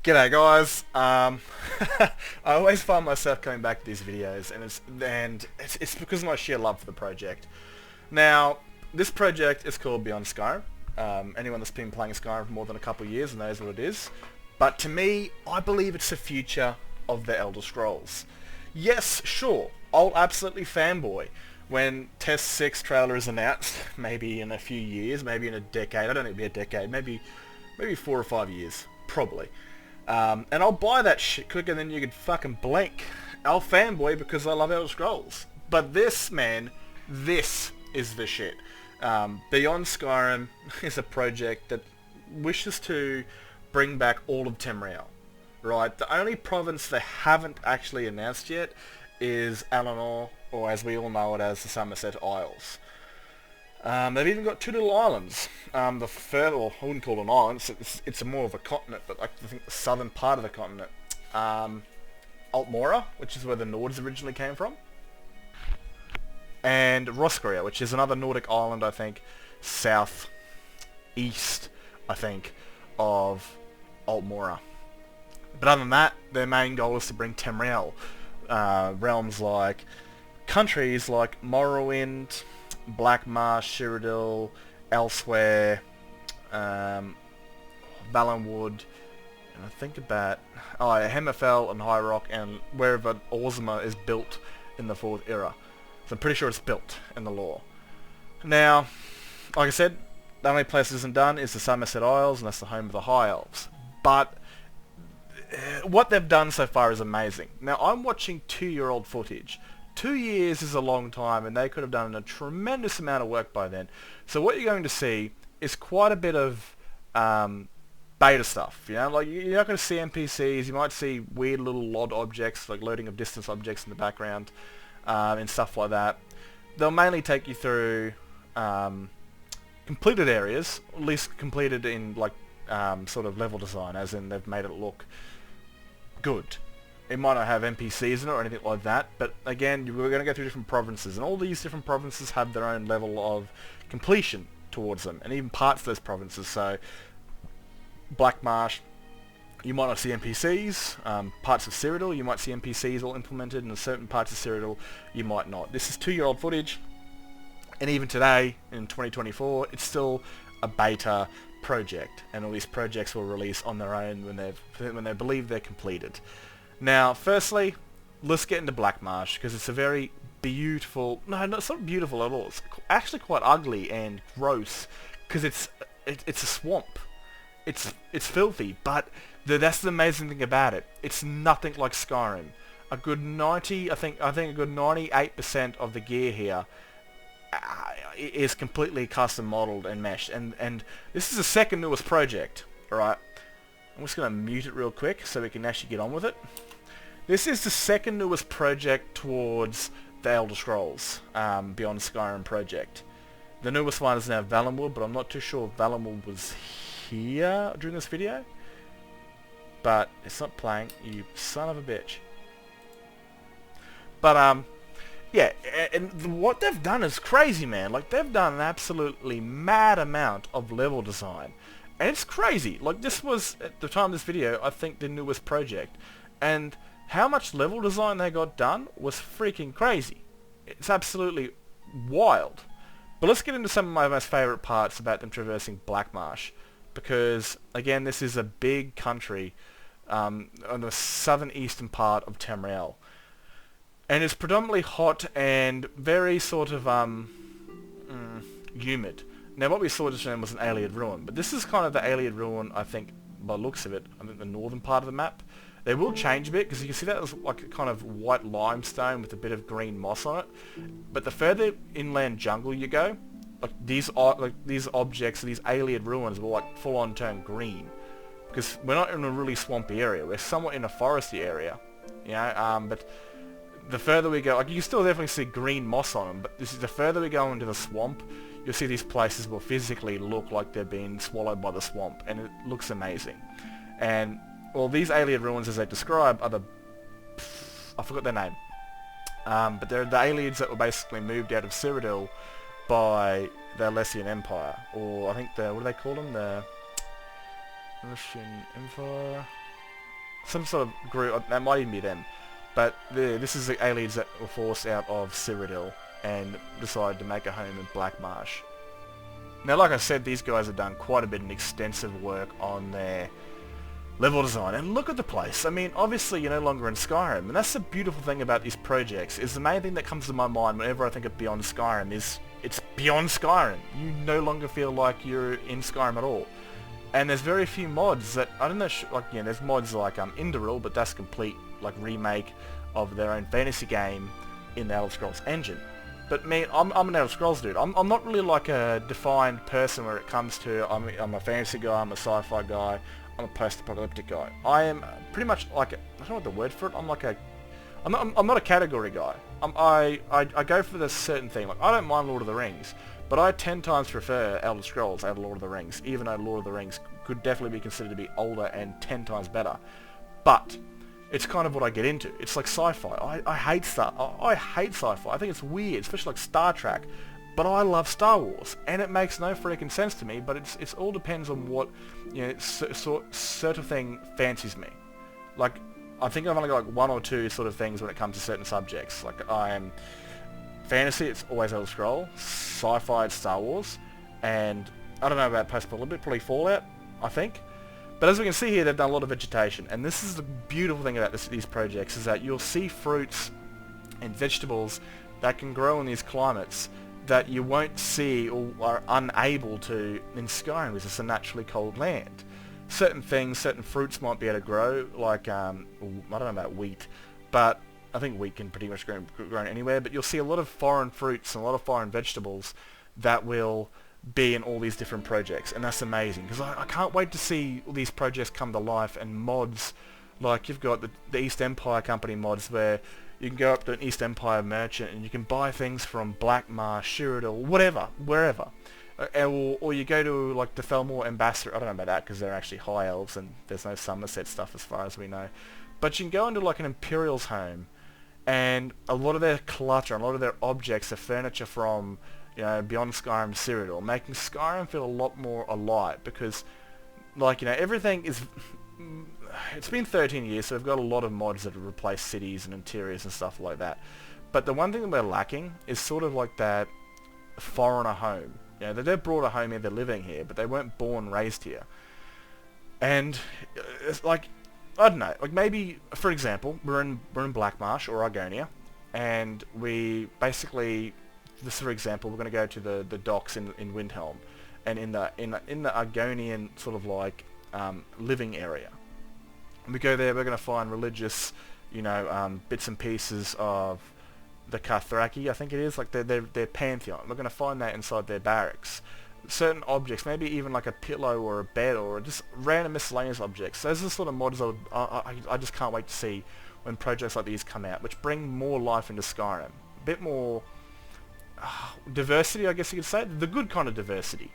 G'day guys. I always find myself coming back to these videos, and it's because of my sheer love for the project. Now, this project is called Beyond Skyrim. Anyone that's been playing Skyrim for more than a couple of years knows what it is. But to me, I believe it's the future of the Elder Scrolls. Yes, sure, I'll absolutely fanboy when Test 6 trailer is announced, maybe in a few years, maybe in a decade. I don't think it'll be a decade, maybe 4 or 5 years, probably. And I'll buy that shit quicker than you could fucking blink. I'll fanboy because I love Elder Scrolls. But this, man, this is the shit. Beyond Skyrim is a project that wishes to bring back all of Tamriel. Right? The only province they haven't actually announced yet is Atmora, or as we all know it as the Somerset Isles. They've even got two little islands. The further, well, I wouldn't call it an island, it's more of a continent, but I think the southern part of the continent. Atmora, which is where the Nords originally came from. And Roscrea, which is another Nordic island, I think, south east, I think, of Atmora. But other than that, their main goal is to bring Tamriel. Realms like, countries like Morrowind, Marsh, Cyrodiil, Elsweyr, Valenwood, and I think about Hammerfell and High Rock, and wherever Elsweyr is built in the 4th era. So I'm pretty sure it's built in the lore. Now, like I said, the only place it isn't done is the Somerset Isles, and that's the home of the High Elves. But what they've done so far is amazing. Now, I'm watching 2-year-old footage. 2 years is a long time, and they could have done a tremendous amount of work by then. So what you're going to see is quite a bit of beta stuff. You know, like you're not going to see NPCs. You might see weird little odd objects, like loading of distance objects in the background, and stuff like that. They'll mainly take you through completed areas, at least completed in like sort of level design, as in they've made it look good. It might not have NPCs in it or anything like that, but again, we're going to go through different provinces, and all these different provinces have their own level of completion towards them, and even parts of those provinces. So, Marsh, you might not see NPCs. Parts of Cyrodiil, you might see NPCs all implemented, and in certain parts of Cyrodiil, you might not. This is 2-year-old footage, and even today, in 2024, it's still a beta project, and all these projects will release on their own when they believe they're completed. Now, firstly, let's get into Marsh, because it's a very beautiful... No, it's not beautiful at all. It's actually quite ugly and gross, because it's a swamp. It's filthy, but that's the amazing thing about it. It's nothing like Skyrim. A good 90, I think a good 98% of the gear here is completely custom modeled and meshed, and this is the second newest project. All right, I'm just going to mute it real quick so we can actually get on with it. This is the second newest project towards the Elder Scrolls Beyond Skyrim project. The newest one is now Valenwood, but I'm not too sure if Valenwood was here during this video. But it's not playing, you son of a bitch. But yeah, and what they've done is crazy, man. Like, they've done an absolutely mad amount of level design. And it's crazy. Like, this was, at the time of this video, I think the newest project. And how much level design they got done was freaking crazy. It's absolutely wild. But let's get into some of my most favourite parts about them traversing Marsh. Because, again, this is a big country on the southern eastern part of Tamriel. And it's predominantly hot and very sort of humid. Now, what we saw just then was an alien ruin, but this is kind of the alien ruin, I think, by the looks of it, I think the northern part of the map. They will change a bit, because you can see that was like a kind of white limestone with a bit of green moss on it. But the further inland jungle you go, like these objects, these alien ruins will like full on turn green. Because we're not in a really swampy area, we're somewhat in a foresty area. You know, but the further we go, like you can still definitely see green moss on them, but this is the further we go into the swamp, you'll see these places will physically look like they're being swallowed by the swamp, and it looks amazing. And well, these alien ruins, as they describe, are I forgot their name. But they're the aliens that were basically moved out of Cyrodiil by the Alessian Empire, or I think what do they call them? The Russian Empire? some sort of group, that might even be them, but this is the aliens that were forced out of Cyrodiil and decided to make a home in Black Marsh. Now, like I said, these guys have done quite a bit of extensive work on their level design, and look at the place. I mean, obviously you're no longer in Skyrim, and that's the beautiful thing about these projects, is the main thing that comes to my mind whenever I think of Beyond Skyrim is, it's beyond Skyrim. You no longer feel like you're in Skyrim at all. And there's very few mods that, I don't know, like, you know, there's mods like Indoril, but that's complete, like, remake of their own fantasy game in the Elder Scrolls engine. But me, I'm an Elder Scrolls dude. I'm not really like a defined person where it comes to, I'm a fantasy guy, I'm a sci-fi guy, I'm a post-apocalyptic guy. I am pretty much like, I don't know what the word for it, I'm not a category guy. I go for this certain thing. Like, I don't mind Lord of the Rings, but I 10 times prefer Elder Scrolls over Lord of the Rings, even though Lord of the Rings could definitely be considered to be older and 10 times better. But it's kind of what I get into. It's like sci-fi. I hate sci-fi. I think it's weird, especially like Star Trek. But I love Star Wars, and it makes no freaking sense to me. But it's all depends on what, you know, sort of thing fancies me. Like, I think I've only got like one or two sort of things when it comes to certain subjects. Like, I'm fantasy, it's always Elder Scroll. Sci-fi, it's Star Wars. And I don't know about post-apocalyptic, probably Fallout, I think. But as we can see here, they've done a lot of vegetation. And this is the beautiful thing about these projects, is that you'll see fruits and vegetables that can grow in these climates that you won't see or are unable to in Skyrim, because it's a naturally cold land. Certain things, certain fruits might be able to grow, like, I don't know about wheat, but I think wheat can pretty much grow anywhere, but you'll see a lot of foreign fruits and a lot of foreign vegetables that will be in all these different projects, and that's amazing, because I can't wait to see all these projects come to life, and mods, like you've got the East Empire Company mods, where you can go up to an East Empire merchant and you can buy things from Black Marsh, Cyrodiil, whatever, wherever. Or you go to like the Thelmore Ambassador, I don't know about that because they're actually high elves and there's no Somerset stuff as far as we know. But you can go into like an Imperial's home, and a lot of their clutter, a lot of their objects are furniture from, you know, Beyond Skyrim, Cyrodiil, making Skyrim feel a lot more alive, because, like, you know, everything is, it's been 13 years, so we've got a lot of mods that have replaced cities and interiors and stuff like that. But the one thing that we're lacking is sort of like that foreigner home. You know, they're brought a home here, they're living here, but they weren't born and raised here. And it's like, I don't know, like maybe, for example, we're in Black Marsh or Argonia, and we basically, this for example, we're going to go to the docks in Windhelm, and in the Argonian sort of like living area. And we go there, we're going to find religious, you know, bits and pieces of the Cathraki, I think it is, like their pantheon. We're going to find that inside their barracks. Certain objects, maybe even like a pillow or a bed or just random miscellaneous objects. Those are the sort of mods I just can't wait to see when projects like these come out, which bring more life into Skyrim. A bit more diversity, I guess you could say. The good kind of diversity.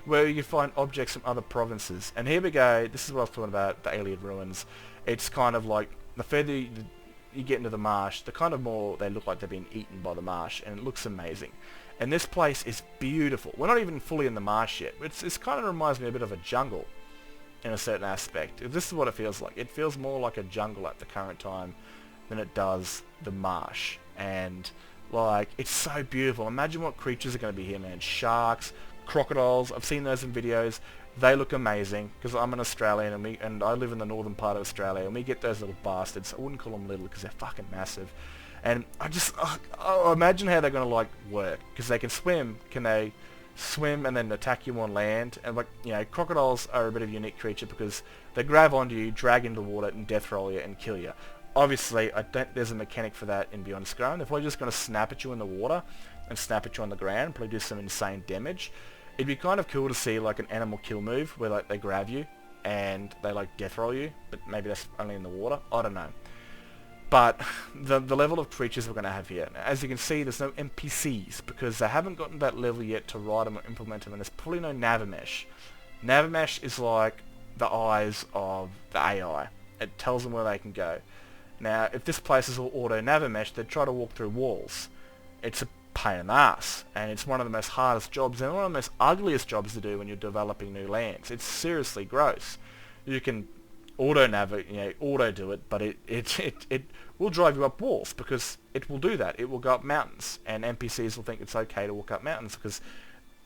Where you find objects from other provinces. And here we go, this is what I was talking about, the alien ruins. It's kind of like, the further you get into the marsh, the kind of more they look like they've been eaten by the marsh, and it looks amazing. And this place is beautiful. We're not even fully in the marsh yet. It's kind of reminds me a bit of a jungle in a certain aspect. This is what it feels like. It feels more like a jungle at the current time than it does the marsh. And like, it's so beautiful. Imagine what creatures are going to be here, man. Sharks, crocodiles. I've seen those in videos. They look amazing, because I'm an Australian and I live in the northern part of Australia, and we get those little bastards. I wouldn't call them little because they're fucking massive. And I just, imagine how they're going to like work, because they can swim. Can they swim and then attack you on land? And like, you know, crocodiles are a bit of a unique creature because they grab onto you, drag into the water, and death roll you and kill you. Obviously, I don't, there's a mechanic for that in Beyond Skyrim. They're probably just going to snap at you in the water and snap at you on the ground, probably do some insane damage. It'd be kind of cool to see like an animal kill move where like they grab you and they like death roll you, but maybe that's only in the water. I don't know. But the level of creatures we're going to have here, now, as you can see, there's no NPCs because they haven't gotten that level yet to write them or implement them, and there's probably no Navimesh. Navimesh is like the eyes of the AI. It tells them where they can go. Now, if this place is all auto Navimesh, they'd try to walk through walls. It's a pain in the ass, and it's one of the most hardest jobs and one of the most ugliest jobs to do when you're developing new lands. It's seriously gross. You can auto do it, but it will drive you up walls because it will do that. It will go up mountains, and NPCs will think it's okay to walk up mountains because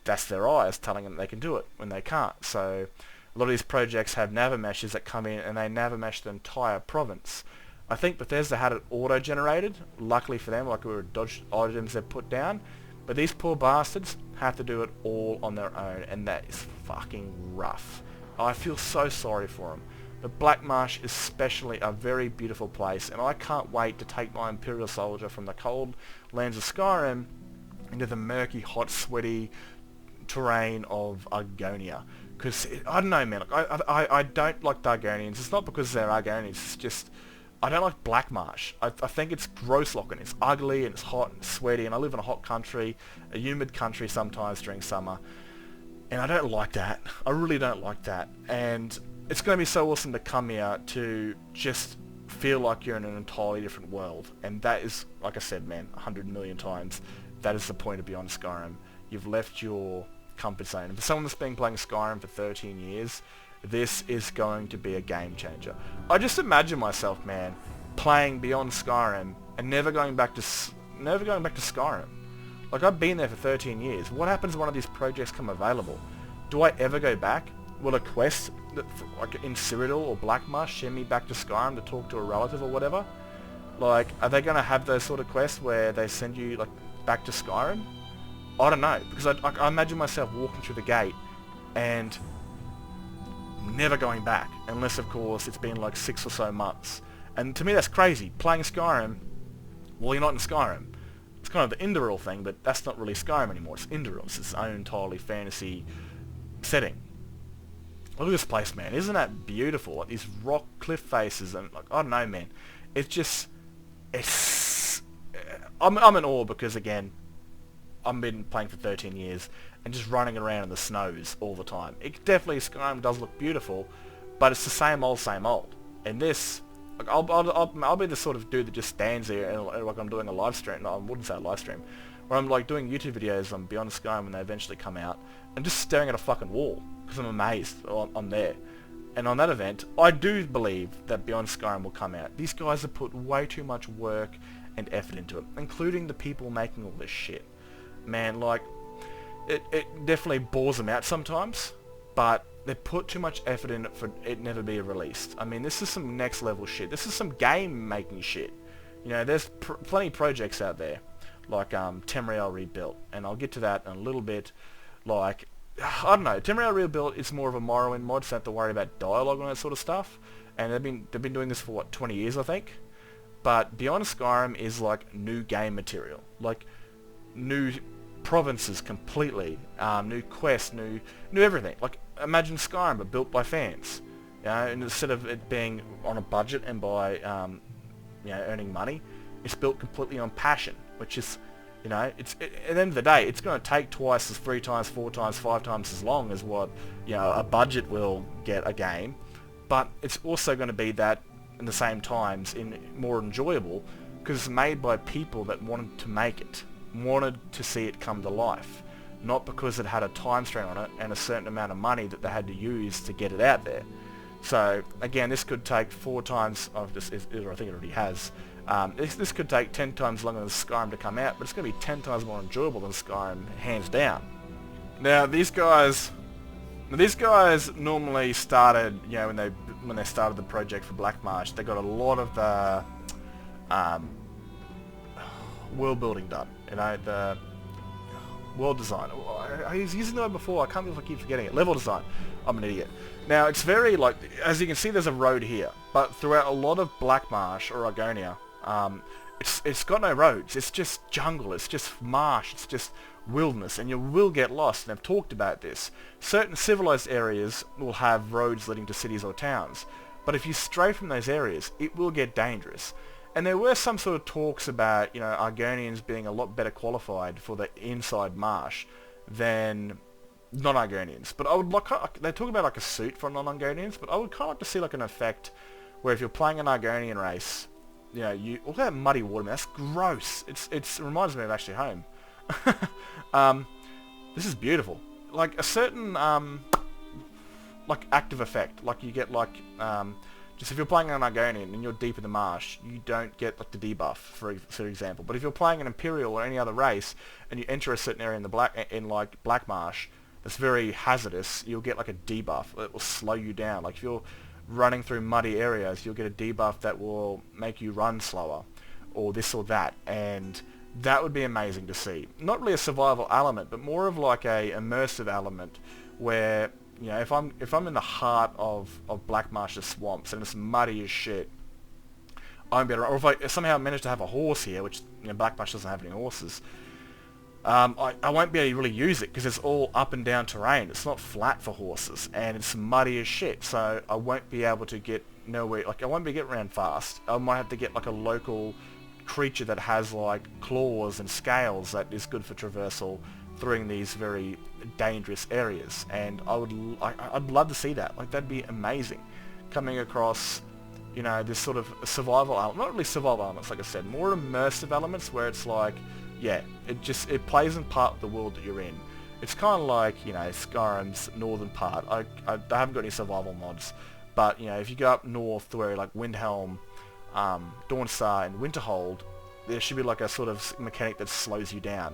that's their eyes telling them they can do it when they can't. So a lot of these projects have navi-meshes that come in and they navi-mesh the entire province. I think Bethesda had it auto-generated, luckily for them, like we were dodge items they put down, but these poor bastards have to do it all on their own, and that is fucking rough. I feel so sorry for them. But Black Marsh is especially a very beautiful place, and I can't wait to take my Imperial Soldier from the cold lands of Skyrim into the murky, hot, sweaty terrain of Argonia. Because, I don't know, man, like, I don't like the Argonians. It's not because they're Argonians, it's just, I don't like Black Marsh. I think it's gross looking. It's ugly, and it's hot and sweaty, and I live in a hot country, a humid country sometimes during summer, and I don't like that. I really don't like that. And it's going to be so awesome to come here to just feel like you're in an entirely different world. And that is, like I said, man, 100 million times, that is the point of Beyond Skyrim. You've left your comfort zone. And for someone that's been playing Skyrim for 13 years, this is going to be a game changer. I just imagine myself, man, playing Beyond Skyrim and never going back to Skyrim. Like, I've been there for 13 years. What happens when one of these projects come available? Do I ever go back? Will a quest like in Cyrodiil or Black Marsh send me back to Skyrim to talk to a relative or whatever? Like, are they going to have those sort of quests where they send you like back to Skyrim? I don't know, because I imagine myself walking through the gate and never going back, unless of course it's been like 6 or so months. And to me that's crazy. Playing Skyrim, well, you're not in Skyrim. It's kind of the Indoril thing, but that's not really Skyrim anymore. It's Indoril. It's its own entirely fantasy setting. Look at this place, man. Isn't that beautiful? Like these rock cliff faces, and like, I don't know, man. It's just, I'm in awe because, again, I've been playing for 13 years and just running around in the snows all the time. It definitely, Skyrim does look beautiful, but it's the same old, same old. And this, like, I'll be the sort of dude that just stands there and like I'm doing a live stream. No, I wouldn't say a live stream. Where I'm like doing YouTube videos on Beyond Skyrim when they eventually come out, and just staring at a fucking wall because I'm amazed I'm there. And on that event, I do believe that Beyond Skyrim will come out. These guys have put way too much work and effort into it, including the people making all this shit. Man, like, it definitely bores them out sometimes, but they put too much effort in it for it never be released. I mean, this is some next level shit. This is some game making shit. You know, there's plenty of projects out there, like Tamriel Rebuilt, and I'll get to that in a little bit. Like, I don't know, Tamriel Rebuilt is more of a Morrowind mod, so don't have to worry about dialogue and that sort of stuff. And they've been doing this for what, 20 years, I think. But Beyond Skyrim is like new game material, like new provinces completely, new quests, new everything. Like, imagine Skyrim but built by fans. You know, and instead of it being on a budget and by you know, earning money, it's built completely on passion, which is, you know, at the end of the day, it's going to take twice as 3 times, 4 times, 5 times as long as what, you know, a budget will get a game, but it's also going to be that in the same times more enjoyable because it's made by people that wanted to make it, wanted to see it come to life, not because it had a time strain on it and a certain amount of money that they had to use to get it out there. So again, this could take 4 times of this, or I think it already has. This could take 10 times longer than Skyrim to come out, but it's going to be 10 times more enjoyable than Skyrim, hands down. Now these guys normally started, you know, when they started the project for Black Marsh, they got a lot of the world building done. You know, the world design. I was using the word before. I can't believe I keep forgetting it. Level design. I'm an idiot. Now it's very like, as you can see, there's a road here, but throughout a lot of Black Marsh or Argonia, it's got no roads. It's just jungle. It's just marsh. It's just wilderness, and you will get lost. And I've talked about this. Certain civilized areas will have roads leading to cities or towns, but if you stray from those areas, it will get dangerous. And there were some sort of talks about, you know, Argonians being a lot better qualified for the inside marsh than non-Argonians. But I would like, they talk about like a suit for non-Argonians, but I would kind of like to see like an effect where if you're playing an Argonian race, you know, look at that muddy water, man. That's gross. It reminds me of actually home. This is beautiful. Like a certain like active effect, like you get like Just if you're playing an Argonian and you're deep in the marsh, you don't get like the debuff, for example. But if you're playing an Imperial or any other race and you enter a certain area in like Black Marsh that's very hazardous, you'll get like a debuff that will slow you down. Like if you're running through muddy areas, you'll get a debuff that will make you run slower, or this or that, and that would be amazing to see. Not really a survival element, but more of like a immersive element where, you know, if I'm in the heart of Black Marsh's swamps and it's muddy as shit, I'm better. Or if I somehow manage to have a horse here, which, you know, Black Marsh doesn't have any horses, I won't be able to really use it because it's all up and down terrain. It's not flat for horses, and it's muddy as shit. So I won't be able to get nowhere. Like I won't be getting around fast. I might have to get like a local creature that has like claws and scales that is good for traversal through these very dangerous areas, and I'd love to see that. Like that'd be amazing, coming across, you know, this sort of survival element, not really survival elements, like I said, more immersive elements where it's like, yeah, it plays in part of the world that you're in. It's kind of like, you know, Skyrim's northern part. I haven't got any survival mods, but, you know, if you go up north to where like Windhelm, Dawnstar and Winterhold, there should be like a sort of mechanic that slows you down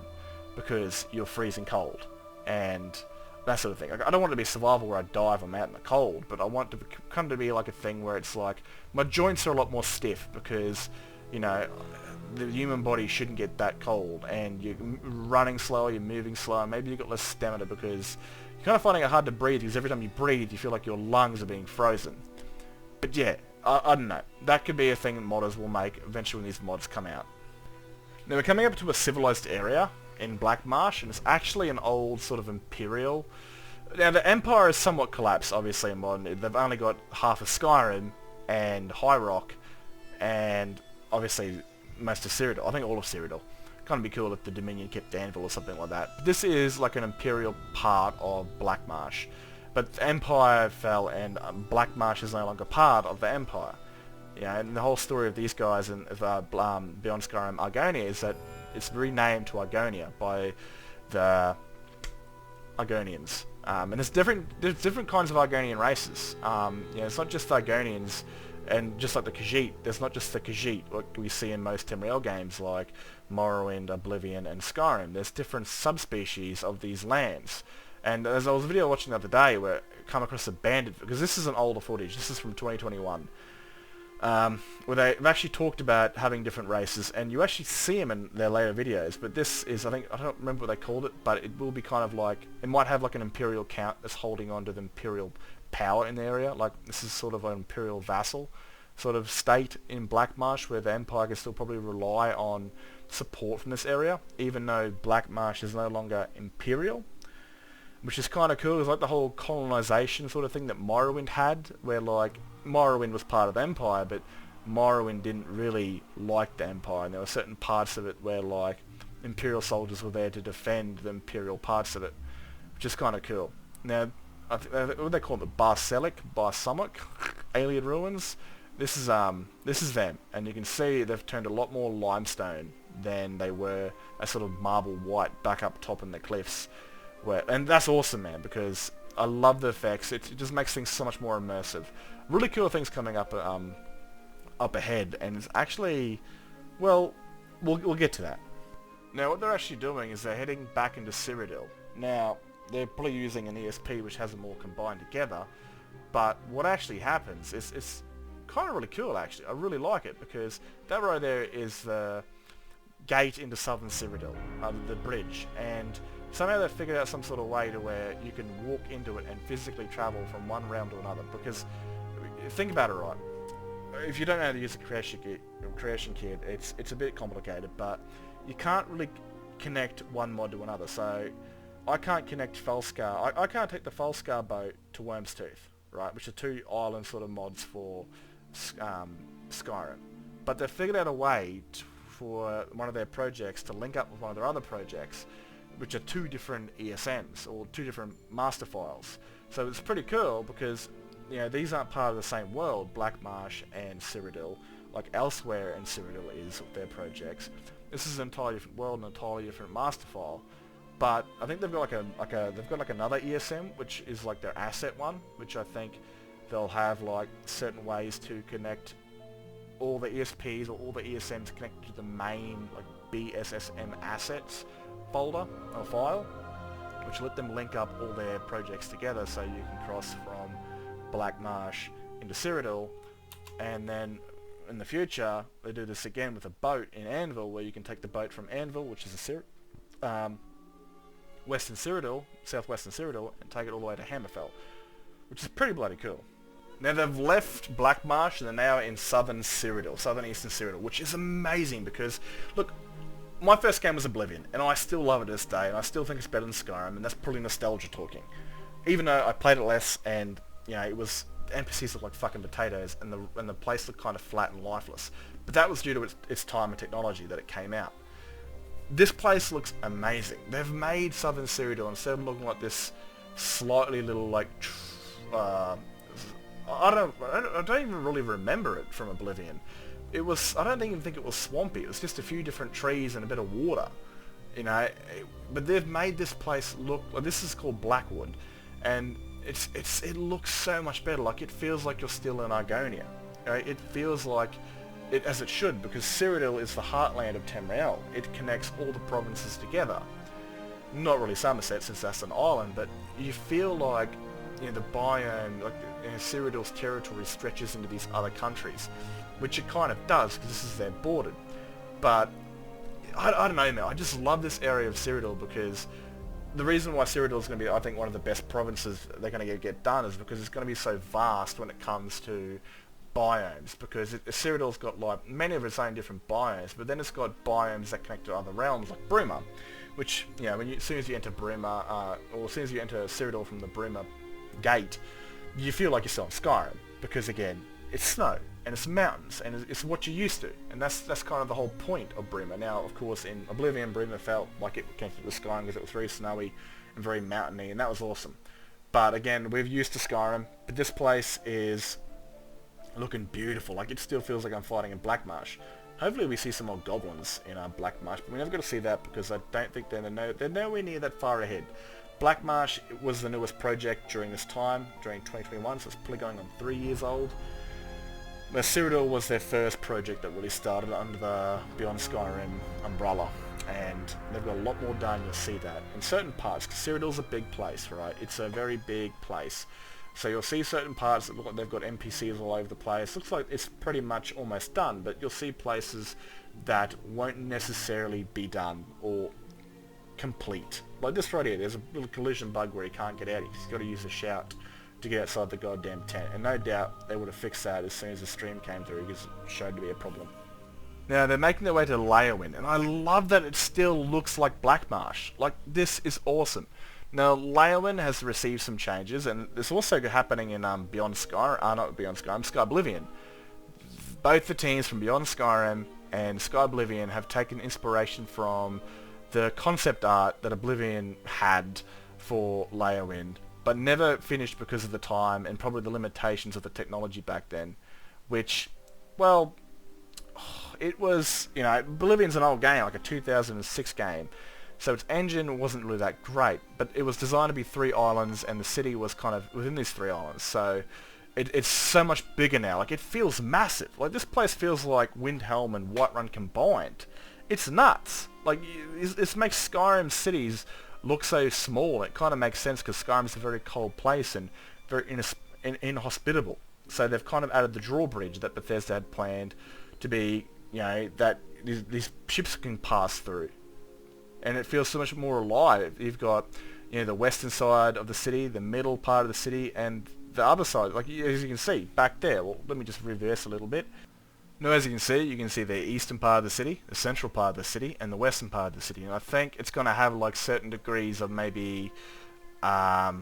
because you're freezing cold and that sort of thing. I don't want it to be survival where I die if I'm out in the cold, but I want it to come to be like a thing where it's like my joints are a lot more stiff because, you know, the human body shouldn't get that cold, and you're running slower, you're moving slower, maybe you've got less stamina because you're kind of finding it hard to breathe because every time you breathe you feel like your lungs are being frozen. But yeah, I don't know. That could be a thing that modders will make eventually when these mods come out. Now we're coming up to a civilized area in Black Marsh, and it's actually an old sort of Imperial. Now the Empire is somewhat collapsed, obviously, in modern. They've only got half of Skyrim and High Rock, and obviously most of Cyrodiil. I think all of Cyrodiil. Kind of be cool if the Dominion kept Anvil or something like that. This is like an Imperial part of Black Marsh, but the Empire fell, and Black Marsh is no longer part of the Empire. Yeah, and the whole story of these guys and Beyond Skyrim Argonia is that it's renamed to Argonia by the Argonians. And there's different kinds of Argonian races. You know, it's not just the Argonians, and just like the Khajiit, there's not just the Khajiit like we see in most Tamriel games like Morrowind, Oblivion and Skyrim. There's different subspecies of these lands. And as I was a video watching the other day where I come across a bandit, because this is an older footage, this is from 2021, where they've actually talked about having different races, and you actually see them in their later videos, but this is, I don't remember what they called it, but it will be kind of like, it might have like an Imperial count that's holding on to the Imperial power in the area, like this is sort of an Imperial vassal sort of state in Black Marsh where the Empire can still probably rely on support from this area, even though Black Marsh is no longer Imperial, which is kind of cool. It's like the whole colonization sort of thing that Morrowind had, where like Morrowind was part of the Empire, but Morrowind didn't really like the Empire, and there were certain parts of it where like Imperial soldiers were there to defend the Imperial parts of it, which is kind of cool. Now, I think what they call it, Barsumok, Alien Ruins. This is them, and you can see they've turned a lot more limestone than they were a sort of marble white back up top in the cliffs. And that's awesome, man, because I love the effects. It just makes things so much more immersive. Really cool things coming up ahead, and it's actually, well, we'll get to that. Now, what they're actually doing is they're heading back into Cyrodiil. Now, they're probably using an ESP which has them all combined together, but what actually happens is it's kind of really cool, actually. I really like it, because that right there is the gate into southern Cyrodiil, the bridge, and somehow they've figured out some sort of way to where you can walk into it and physically travel from one realm to another, because think about it, right? If you don't know how to use a creation kit, it's a bit complicated, but you can't really connect one mod to another. So I can't connect Felskar. I can't take the Felskar boat to Worm's Tooth, right? Which are two island sort of mods for Skyrim. But they've figured out a way for one of their projects to link up with one of their other projects, which are two different ESMs or two different master files. So it's pretty cool because, you know, these aren't part of the same world, Black Marsh and Cyrodiil, like Elsweyr and Cyrodiil is their projects. This is an entirely different world, an entirely different master file. But I think they've got they've got another ESM which is like their asset one, which I think they'll have like certain ways to connect all the ESPs or all the ESMs connected to the main like BSSM assets folder or file, which let them link up all their projects together so you can cross from Black Marsh into Cyrodiil, and then in the future they do this again with a boat in Anvil, where you can take the boat from Anvil, which is western Cyrodiil, southwestern Cyrodiil, and take it all the way to Hammerfell, which is pretty bloody cool. Now they've left Black Marsh and they're now in southern Cyrodiil, southern eastern Cyrodiil, which is amazing because, look, my first game was Oblivion, and I still love it to this day, and I still think it's better than Skyrim, and that's probably nostalgia talking. Even though I played it less, and it was NPCs looked like fucking potatoes, and the place looked kind of flat and lifeless. But that was due to its time and technology that it came out. This place looks amazing. They've made southern Cyrodiil, instead of looking like this slightly little like I don't even really remember it from Oblivion. I don't even think it was swampy. It was just a few different trees and a bit of water, but they've made this place look. Well, this is called Blackwood, and it looks so much better. Like, it feels like you're still in Argonia. It feels like it, as it should, because Cyrodiil is the heartland of Tamriel. It connects all the provinces together. Not really Somerset, since that's an island, but you feel like the biome, like Cyrodiil's territory stretches into these other countries, which it kind of does because this is their border. But I don't know, man. I just love this area of Cyrodiil, because the reason why Cyrodiil is going to be, I think, one of the best provinces they're going to get done is because it's going to be so vast when it comes to biomes, because Cyrodiil's got like many of its own different biomes, but then it's got biomes that connect to other realms like Bruma, which as soon as you enter Bruma, or as soon as you enter Cyrodiil from the Bruma gate, you feel like you're still in Skyrim, because again, it's snow and it's mountains and it's what you're used to, and that's kind of the whole point of Bruma. Now, of course, in Oblivion, Bruma felt like it connected to Skyrim because it was very snowy and very mountainy, and that was awesome. But again, we're used to Skyrim, but this place is looking beautiful. Like, it still feels like I'm fighting in Black Marsh. Hopefully we see some more goblins in Black Marsh, but we never got to see that because I don't think they're nowhere near that far ahead. Black Marsh was the newest project during this time, during 2021, so it's probably going on 3 years old. Where Cyrodiil was their first project that really started under the Beyond Skyrim umbrella, and they've got a lot more done. You'll see that in certain parts, because Cyrodiil's a big place, right? It's a very big place. So you'll see certain parts that look like they've got NPCs all over the place. Looks like it's pretty much almost done, but you'll see places that won't necessarily be done or complete. Like this right here, there's a little collision bug where he can't get out. He's got to use a shout to get outside the goddamn tent. And no doubt they would have fixed that as soon as the stream came through, because it showed to be a problem. Now they're making their way to Leyawiin, and I love that it still looks like Black Marsh. Like, this is awesome. Now, Leyawiin has received some changes, and it's also happening in Beyond Skyrim, not Beyond Skyrim, Sky Oblivion. Both the teams from Beyond Skyrim and Sky Oblivion have taken inspiration from the concept art that Oblivion had for Leyawiin, but never finished because of the time and probably the limitations of the technology back then, which, well, it was, Oblivion's an old game, like a 2006 game. So its engine wasn't really that great, but it was designed to be 3 islands, and the city was kind of within these 3 islands. So it's so much bigger now. Like, it feels massive. Like, this place feels like Windhelm and Whiterun combined. It's nuts. Like, this makes Skyrim cities look so small. It kind of makes sense because Skyrim's a very cold place and very inhospitable. So they've kind of added the drawbridge that Bethesda had planned to be, that these ships can pass through. And it feels so much more alive. You've got, the western side of the city, the middle part of the city, and the other side. Like, as you can see, back there. Well, let me just reverse a little bit. Now, as you can see the eastern part of the city, the central part of the city, and the western part of the city. And I think it's going to have, like, certain degrees of maybe, I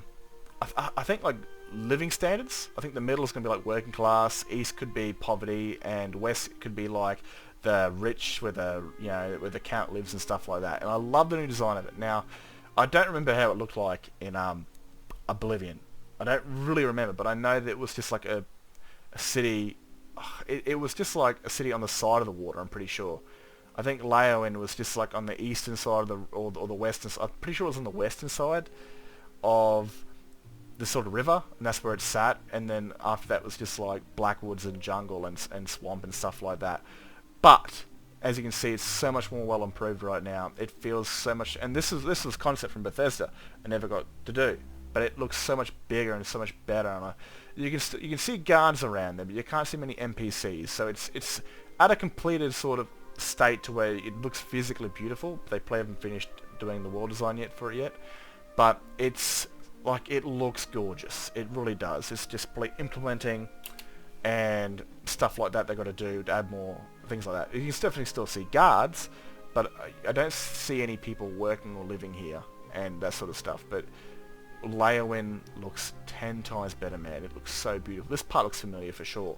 think, like, living standards. I think the middle is going to be, like, working class. East could be poverty, and west could be, like, the rich, where the count lives and stuff like that. And I love the new design of it. Now, I don't remember how it looked like in Oblivion. I don't really remember, but I know that it was just like a city. It was just like a city on the side of the water, I'm pretty sure. I think Leyawiin was just like on the eastern side of or the western side. I'm pretty sure it was on the western side of this sort of river, and that's where it sat, and then after that was just like blackwoods and jungle and swamp and stuff like that. But as you can see, it's so much more well improved right now. It feels so much, and this was concept from Bethesda I never got to do, but it looks so much bigger and so much better. And you can see guards around there, but you can't see many NPCs. So it's at a completed sort of state to where it looks physically beautiful. They probably haven't finished doing the world design yet for it yet, but it's like, it looks gorgeous. It really does. It's just implementing and stuff like that they've got to do to add more things like that. You can definitely still see guards, but I don't see any people working or living here and that sort of stuff. But Leyawiin looks 10 times better, man. It looks so beautiful. This part looks familiar for sure.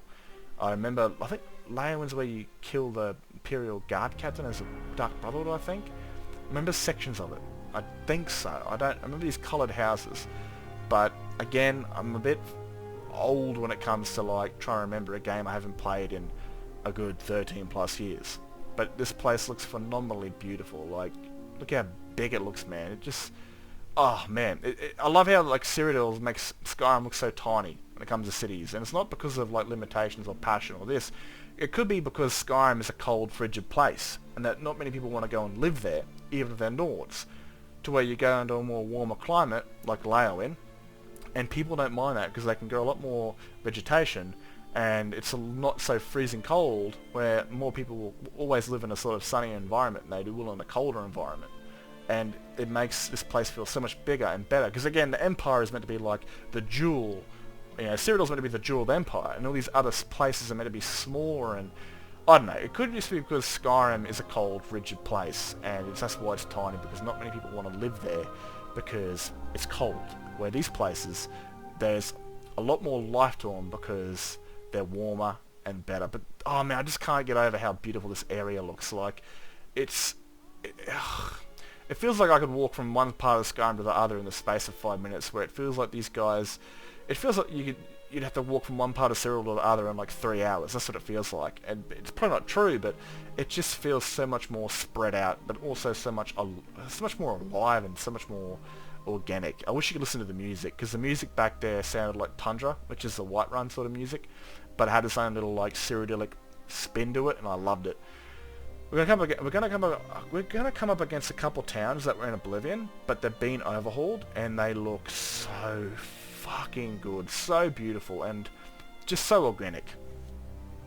I think Leyawiin's where you kill the Imperial Guard Captain as a Dark Brotherhood, I think. I remember sections of it. I think so. I remember these coloured houses. But again, I'm a bit old when it comes to like trying to remember a game I haven't played in a good 13 plus years. But this place looks phenomenally beautiful. Like, look how big it looks, man. It just, oh man, I love how like Cyrodiil makes Skyrim look so tiny when it comes to cities, and it's not because of like limitations or passion or this. It could be because Skyrim is a cold, frigid place, and that not many people want to go and live there, even if they're Nords. To where you go into a more warmer climate like Leyawiin, and people don't mind that because they can grow a lot more vegetation, and it's not so freezing cold, where more people will always live in a sort of sunnier environment than they will in a colder environment. And it makes this place feel so much bigger and better, because again, the Empire is meant to be like the jewel, you know, Cyrodiil's meant to be the jewel of the Empire, and all these other places are meant to be smaller, and I don't know, it could just be because Skyrim is a cold, rigid place, and that's why it's tiny, because not many people want to live there because it's cold. Where these places, there's a lot more life to them because they're warmer and better. But oh man, I just can't get over how beautiful this area looks. Like, it feels like I could walk from one part of Skyrim to the other in the space of 5 minutes. Where it feels like these guys, it feels like you'd have to walk from one part of Cyrodiil to the other in like 3 hours. That's what it feels like, and it's probably not true, but it just feels so much more spread out, but also so much more alive and so much more organic. I wish you could listen to the music, because the music back there sounded like Tundra, which is the Whiterun sort of music, but it had its own little like Cyrodiilic spin to it, and I loved it. We're gonna come up against a couple towns that were in Oblivion, but they've been overhauled, and they look so fucking good, so beautiful, and just so organic.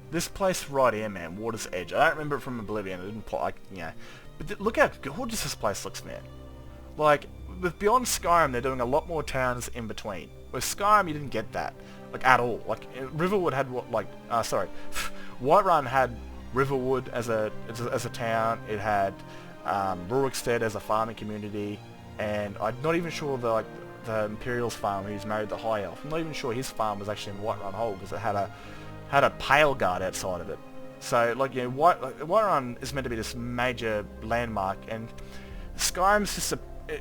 This place right here, man, Water's Edge. I don't remember it from Oblivion. I didn't play, but look how gorgeous this place looks, man. Like, with Beyond Skyrim, they're doing a lot more towns in between. With Skyrim, you didn't get that, like, at all. Like, Riverwood had Whiterun had Riverwood as a town. It had Rurikstead as a farming community, and I'm not even sure the Imperial's farm, who's married the High Elf, I'm not even sure his farm was actually in Whiterun Hole, because it had a pale guard outside of it. So, like, you know, Whiterun is meant to be this major landmark, and Skyrim's just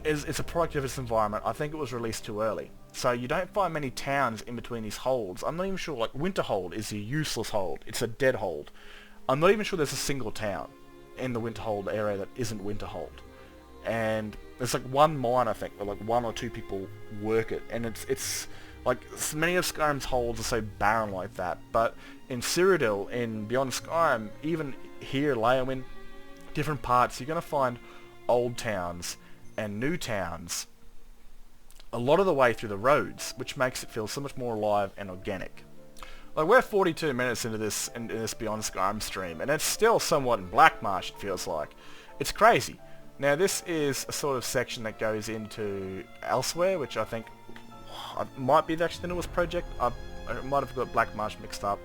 it's a product of its environment. I think it was released too early. So you don't find many towns in between these holds. I'm not even sure, like, Winterhold is a useless hold. It's a dead hold. I'm not even sure there's a single town in the Winterhold area that isn't Winterhold. And there's like one mine, I think, where like 1 or 2 people work it, and it's like, many of Skyrim's holds are so barren like that. But in Cyrodiil, in Beyond Skyrim, even here, Leyawiin, different parts, you're going to find old towns and new towns a lot of the way through the roads, which makes it feel so much more alive and organic. Like, we're 42 minutes into this Beyond Skyrim stream, and it's still somewhat in Black Marsh, it feels like. It's crazy. Now, this is a sort of section that goes into Elsweyr, which I think might be actually the newest project. I might have got Black Marsh mixed up.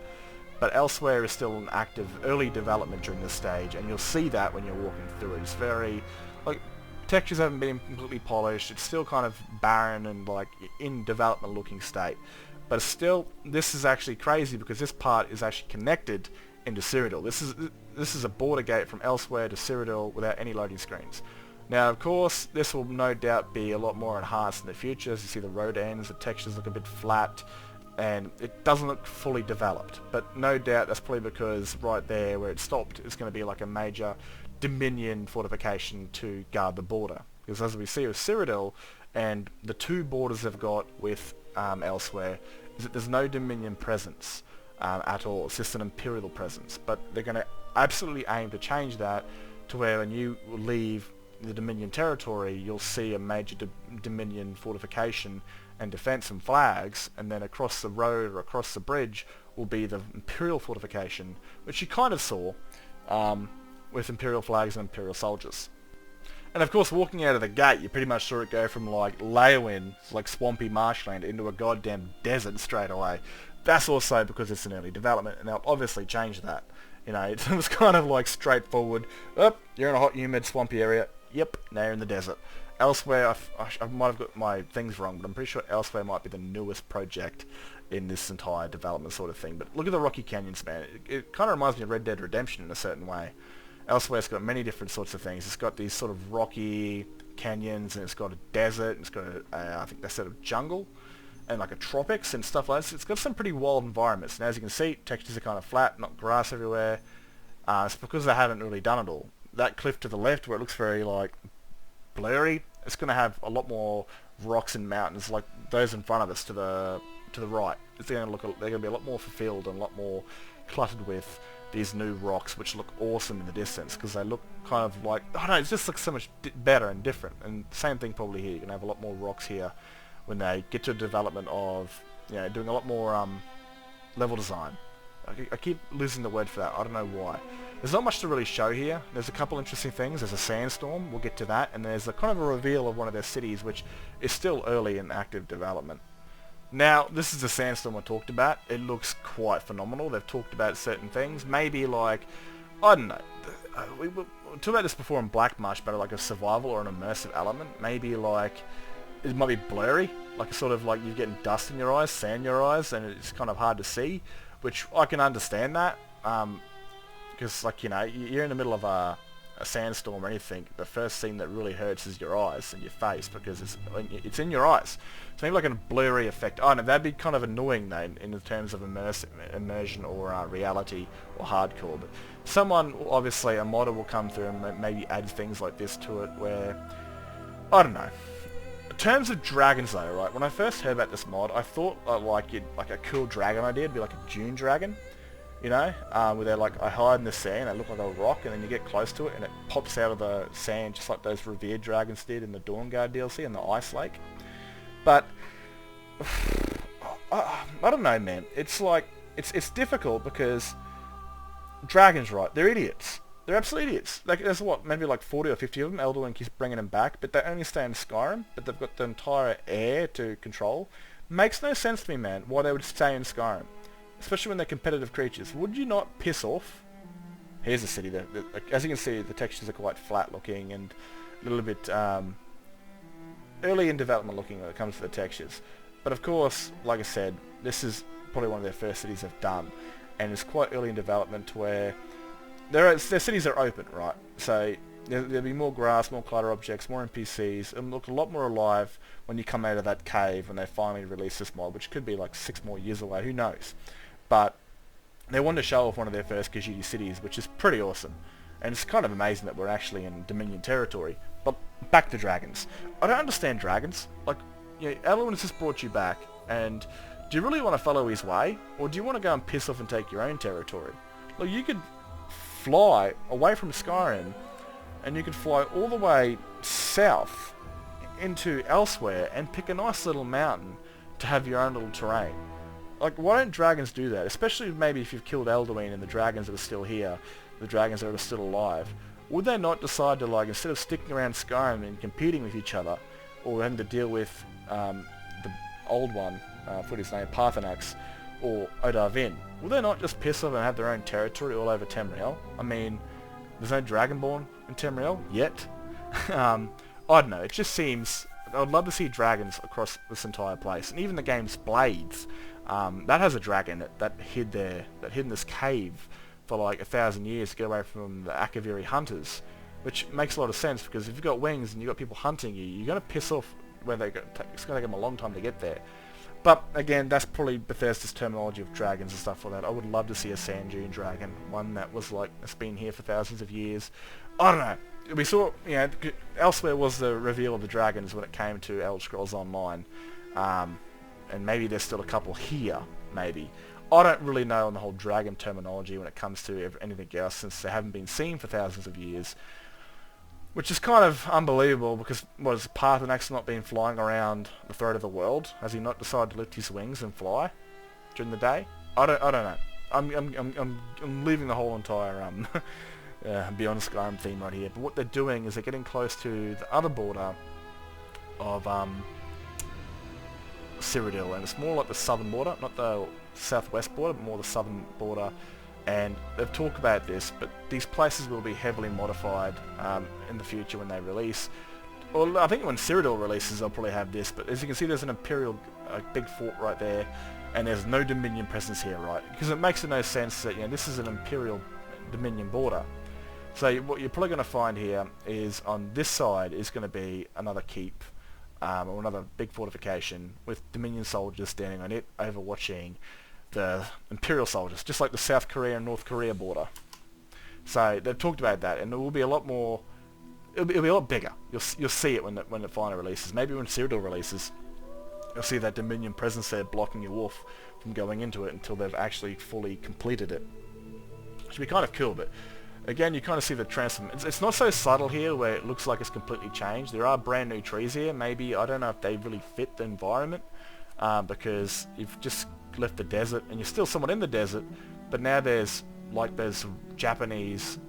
But Elsweyr is still in active early development during this stage, and you'll see that when you're walking through it. It's very, like, textures haven't been completely polished. It's still kind of barren and like in development looking state. But still, this is actually crazy, because this part is actually connected into Cyrodiil. This is a border gate from Elsweyr to Cyrodiil without any loading screens. Now, of course, this will no doubt be a lot more enhanced in the future. As you see, the road ends, the textures look a bit flat, and it doesn't look fully developed. But no doubt that's probably because right there where it stopped is going to be like a major Dominion fortification to guard the border. Because as we see with Cyrodiil, and the 2 borders they've got with Elsweyr is that there's no Dominion presence at all. It's just an Imperial presence. But they're going to absolutely aim to change that to where when you leave the Dominion territory, you'll see a major Dominion fortification and defense and flags, and then across the road or across the bridge will be the Imperial fortification, which you kind of saw with Imperial flags and Imperial soldiers. And of course, walking out of the gate, you pretty much saw it go from like Leyawiin, like swampy marshland, into a goddamn desert straight away. That's also because it's an early development, and they'll obviously change that. You know, it was kind of like straightforward. Oh, you're in a hot, humid, swampy area. Yep, now you're in the desert. Elsweyr, I might have got my things wrong, but I'm pretty sure Elsweyr might be the newest project in this entire development sort of thing. But look at the rocky canyons, man. It kind of reminds me of Red Dead Redemption in a certain way. Elsweyr's got many different sorts of things. It's got these sort of rocky canyons, and it's got a desert, and it's got I think that's sort of jungle, and like a tropics and stuff like that. It's got some pretty wild environments. And as you can see, textures are kind of flat, not grass everywhere. It's because they haven't really done it all. That cliff to the left, where it looks very like blurry, it's going to have a lot more rocks and mountains like those in front of us to the right. They're going to be a lot more fulfilled and a lot more cluttered with these new rocks, which look awesome in the distance because they look kind of like, I don't know, it just looks so much better and different. And same thing probably here. You're going to have a lot more rocks here when they get to a development of, you know, doing a lot more level design. I keep losing the word for that. I don't know why. There's not much to really show here. There's a couple interesting things. There's a sandstorm. We'll get to that. And there's a kind of a reveal of one of their cities, which is still early in active development. Now, this is the sandstorm I talked about. It looks quite phenomenal. They've talked about certain things. Maybe like, I don't know. We talked about this before in Black Marsh, but like a survival or an immersive element. Maybe like, it might be blurry. Like sort of like you're getting dust in your eyes, sand in your eyes, and it's kind of hard to see. Which I can understand that. Because like, you know, you're in the middle of a sandstorm or anything, the first thing that really hurts is your eyes and your face because it's in your eyes. So maybe like a blurry effect. Oh no, that'd be kind of annoying though in terms of immersion or reality or hardcore. But someone, obviously a modder will come through and maybe add things like this to it where, I don't know. In terms of dragons though, right, when I first heard about this mod, I thought like a cool dragon idea would be like a dune dragon. You know, where they're like, I hide in the sand, they look like a rock, and then you get close to it, and it pops out of the sand, just like those revered dragons did in the Dawnguard DLC and the Ice Lake. But I don't know, man. It's like it's difficult because dragons, right? They're idiots. They're absolute idiots. Like there's what, maybe like 40 or 50 of them. Elderwin keeps bringing them back, but they only stay in Skyrim. But they've got the entire air to control. Makes no sense to me, man. Why they would stay in Skyrim. Especially when they're competitive creatures. Would you not piss off? Here's the city. As you can see, the textures are quite flat looking and a little bit early in development looking when it comes to the textures. But of course, like I said, this is probably one of their first cities they've done. And it's quite early in development to where their cities are open, right? So there'll be more grass, more clutter objects, more NPCs, and look a lot more alive when you come out of that cave when they finally release this mod, which could be like 6 more years away, who knows? But they wanted to show off one of their first Khajiit cities, which is pretty awesome. And it's kind of amazing that we're actually in Dominion territory. But back to dragons. I don't understand dragons. Like, you know, Elwyn has just brought you back, and do you really want to follow his way? Or do you want to go and piss off and take your own territory? Like, you could fly away from Skyrim, and you could fly all the way south into Elsweyr and pick a nice little mountain to have your own little terrain. Like, why don't dragons do that? Especially maybe if you've killed Elderwin and the dragons that are still here, the dragons that are still alive. Would they not decide to, like, instead of sticking around Skyrim and competing with each other, or having to deal with the old one, put his name, Parthenax, or Odarvin, would they not just piss off and have their own territory all over Tamriel? I mean, there's no Dragonborn in Tamriel yet. I don't know, it just seems... I'd love to see dragons across this entire place. And even the game's Blades, that has a dragon that hid in this cave for like 1,000 years to get away from the Akaviri hunters, which makes a lot of sense because if you've got wings and you've got people hunting you, you're going to piss off where it's going to take them a long time to get there. But again, that's probably Bethesda's terminology of dragons and stuff like that. I would love to see a sand dune dragon, one that was like, it's been here for thousands of years. I don't know. We saw, you know, Elsweyr was the reveal of the dragons when it came to Elder Scrolls Online and maybe there's still a couple here, maybe. I don't really know on the whole dragon terminology when it comes to anything else, since they haven't been seen for thousands of years. Which is kind of unbelievable, because was Parthenak's not been flying around the throat of the world? Has he not decided to lift his wings and fly during the day? I don't know. I'm leaving the whole entire Beyond Skyrim theme right here. But what they're doing is they're getting close to the other border of Cyrodiil, and it's more like the southern border, not the southwest border, but more the southern border. And they've talked about this, but these places will be heavily modified in the future when they release. Well, I think when Cyrodiil releases, they'll probably have this. But as you can see, there's an Imperial big fort right there, and there's no Dominion presence here, right? Because it makes no sense that this is an Imperial Dominion border. So what you're probably going to find here is on this side is going to be another keep or another big fortification with Dominion soldiers standing on it, overwatching the Imperial soldiers, just like the South Korea and North Korea border. So they've talked about that, and it will be a lot more. It'll be a lot bigger. You'll see it when it finally releases. Maybe when Cyrodiil releases, you'll see that Dominion presence there blocking you off from going into it until they've actually fully completed it. Which would be kind of cool, but again, you kind of see the transformation. It's not so subtle here where it looks like it's completely changed. There are brand new trees here. Maybe, I don't know if they really fit the environment, because you've just left the desert and you're still somewhat in the desert, but now there's Japanese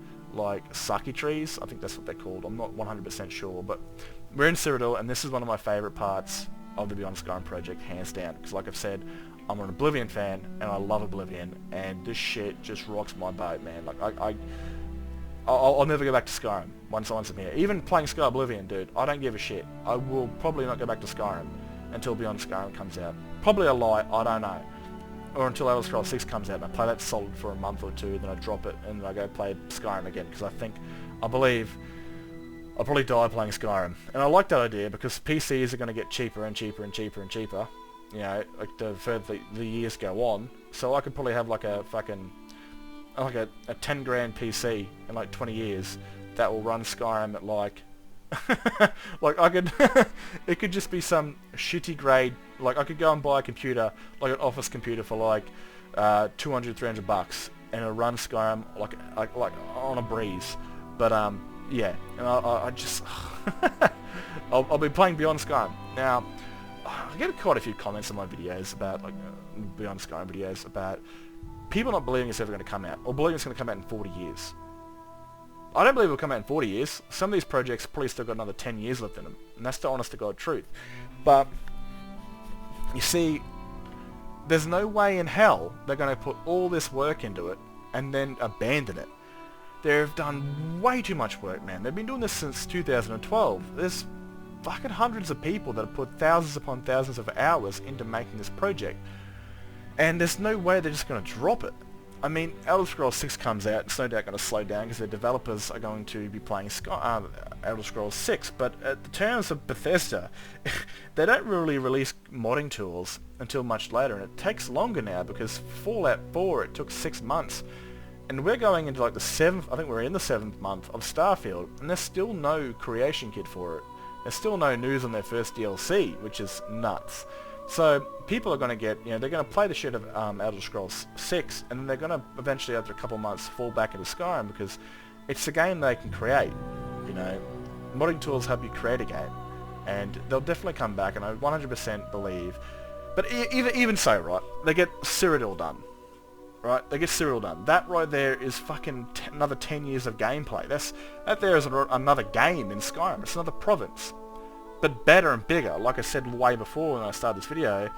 sake trees. I think that's what they're called. I'm not 100% sure, but we're in Cyrodiil, and this is one of my favorite parts of the Beyond Skyrim project, hands down, because like I've said, I'm an Oblivion fan and I love Oblivion, and this shit just rocks my boat, man. I'll never go back to Skyrim once I'm here. Even playing Sky Oblivion, dude, I don't give a shit. I will probably not go back to Skyrim until Beyond Skyrim comes out. Probably a lie, I don't know. Or until Elder Scrolls 6 comes out and I play that solid for a month or two, then I drop it and I go play Skyrim again, because I believe I'll probably die playing Skyrim. And I like that idea, because PCs are going to get cheaper and cheaper and cheaper and cheaper, the further the years go on. So I could probably have a 10 grand PC in 20 years that will run Skyrim at I could it could just be some shitty grade, I could go and buy a computer, an office computer for $200-300 and it'll run Skyrim like on a breeze. But yeah, and I just I'll be playing Beyond Skyrim. Now I get quite a few comments on my videos about Beyond Skyrim videos about people not believing it's ever going to come out, or believing it's going to come out in 40 years. I don't believe it'll come out in 40 years. Some of these projects probably still got another 10 years left in them, and that's the honest to God truth. But you see, there's no way in hell they're going to put all this work into it and then abandon it. They've done way too much work, man. They've been doing this since 2012. There's fucking hundreds of people that have put thousands upon thousands of hours into making this project, and there's no way they're just going to drop it. I mean, Elder Scrolls 6 comes out, it's no doubt going to slow down because their developers are going to be playing Elder Scrolls 6, but at the terms of Bethesda, they don't really release modding tools until much later, and it takes longer now because Fallout 4, it took 6 months, and we're going into the 7th, I think we're in the 7th month of Starfield, and there's still no creation kit for it. There's still no news on their first DLC, which is nuts. So people are going to get, they're going to play the shit of Elder Scrolls 6, and then they're going to eventually, after a couple of months, fall back into Skyrim because it's a game they can create. Modding tools help you create a game, and they'll definitely come back, and I 100% believe. But even so, right, they get Cyrodiil done. Right, they get Cyrodiil done. That right there is fucking another 10 years of gameplay. That there is another game in Skyrim. It's another province. But better and bigger. Like I said way before when I started this video,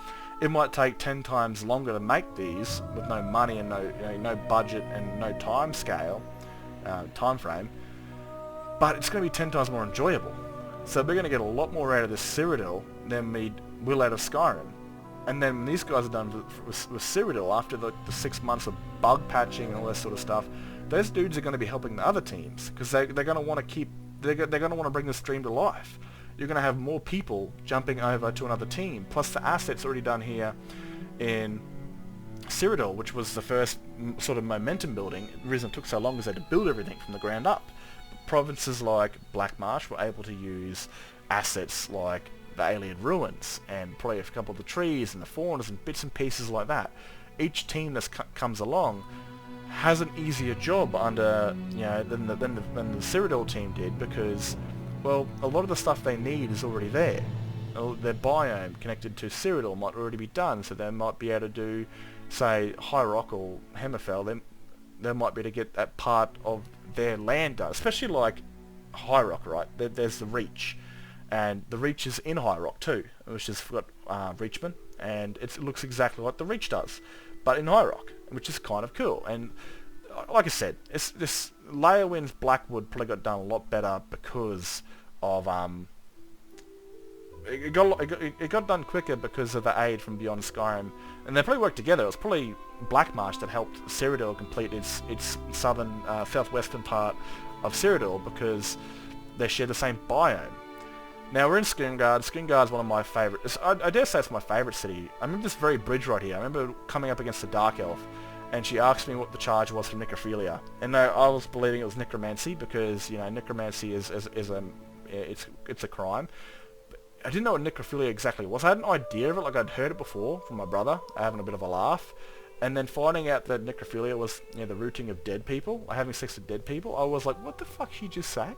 it might take 10 times longer to make these with no money and no budget and no time scale, time frame. But it's going to be 10 times more enjoyable. So we're going to get a lot more out of this Cyrodiil than we will out of Skyrim. And then when these guys are done with Cyrodiil, after the 6 months of bug patching and all that sort of stuff, those dudes are going to be helping the other teams because they're going to want to they're going to want to bring this dream to life. You're going to have more people jumping over to another team, plus the assets already done here in Cyrodiil, which was the first sort of momentum building. The reason it took so long is they had to build everything from the ground up. Provinces like Black Marsh were able to use assets like the alien ruins, and probably a couple of the trees and the faunas and bits and pieces like that. Each team that comes along has an easier job under, than the Cyrodiil team did, because, well, a lot of the stuff they need is already there. Their biome connected to Cyrodiil might already be done, so they might be able to do, say, High Rock or Hammerfell. They might be able to get that part of their land done, especially like High Rock, right? There's the Reach, and the Reach is in High Rock too, which has got Reachman, and it looks exactly like the Reach does, but in High Rock, which is kind of cool. And like I said, this Leowind's Blackwood probably got done a lot better because of it got done quicker because of the aid from Beyond Skyrim, and they probably worked together. It was probably Black Marsh that helped Cyrodiil complete its southern southwestern part of Cyrodiil, because they share the same biome. Now we're in Skingard. Skingard's one of my favourites. I dare say it's my favourite city. I remember this very bridge right here. I remember coming up against the Dark Elf, and she asked me what the charge was for necrophilia, and I was believing it was necromancy, because necromancy is a crime. I didn't know what necrophilia exactly was. I had an idea of it, like I'd heard it before from my brother, having a bit of a laugh, and then finding out that necrophilia was the rooting of dead people, or having sex with dead people. I was like, what the fuck did you just say?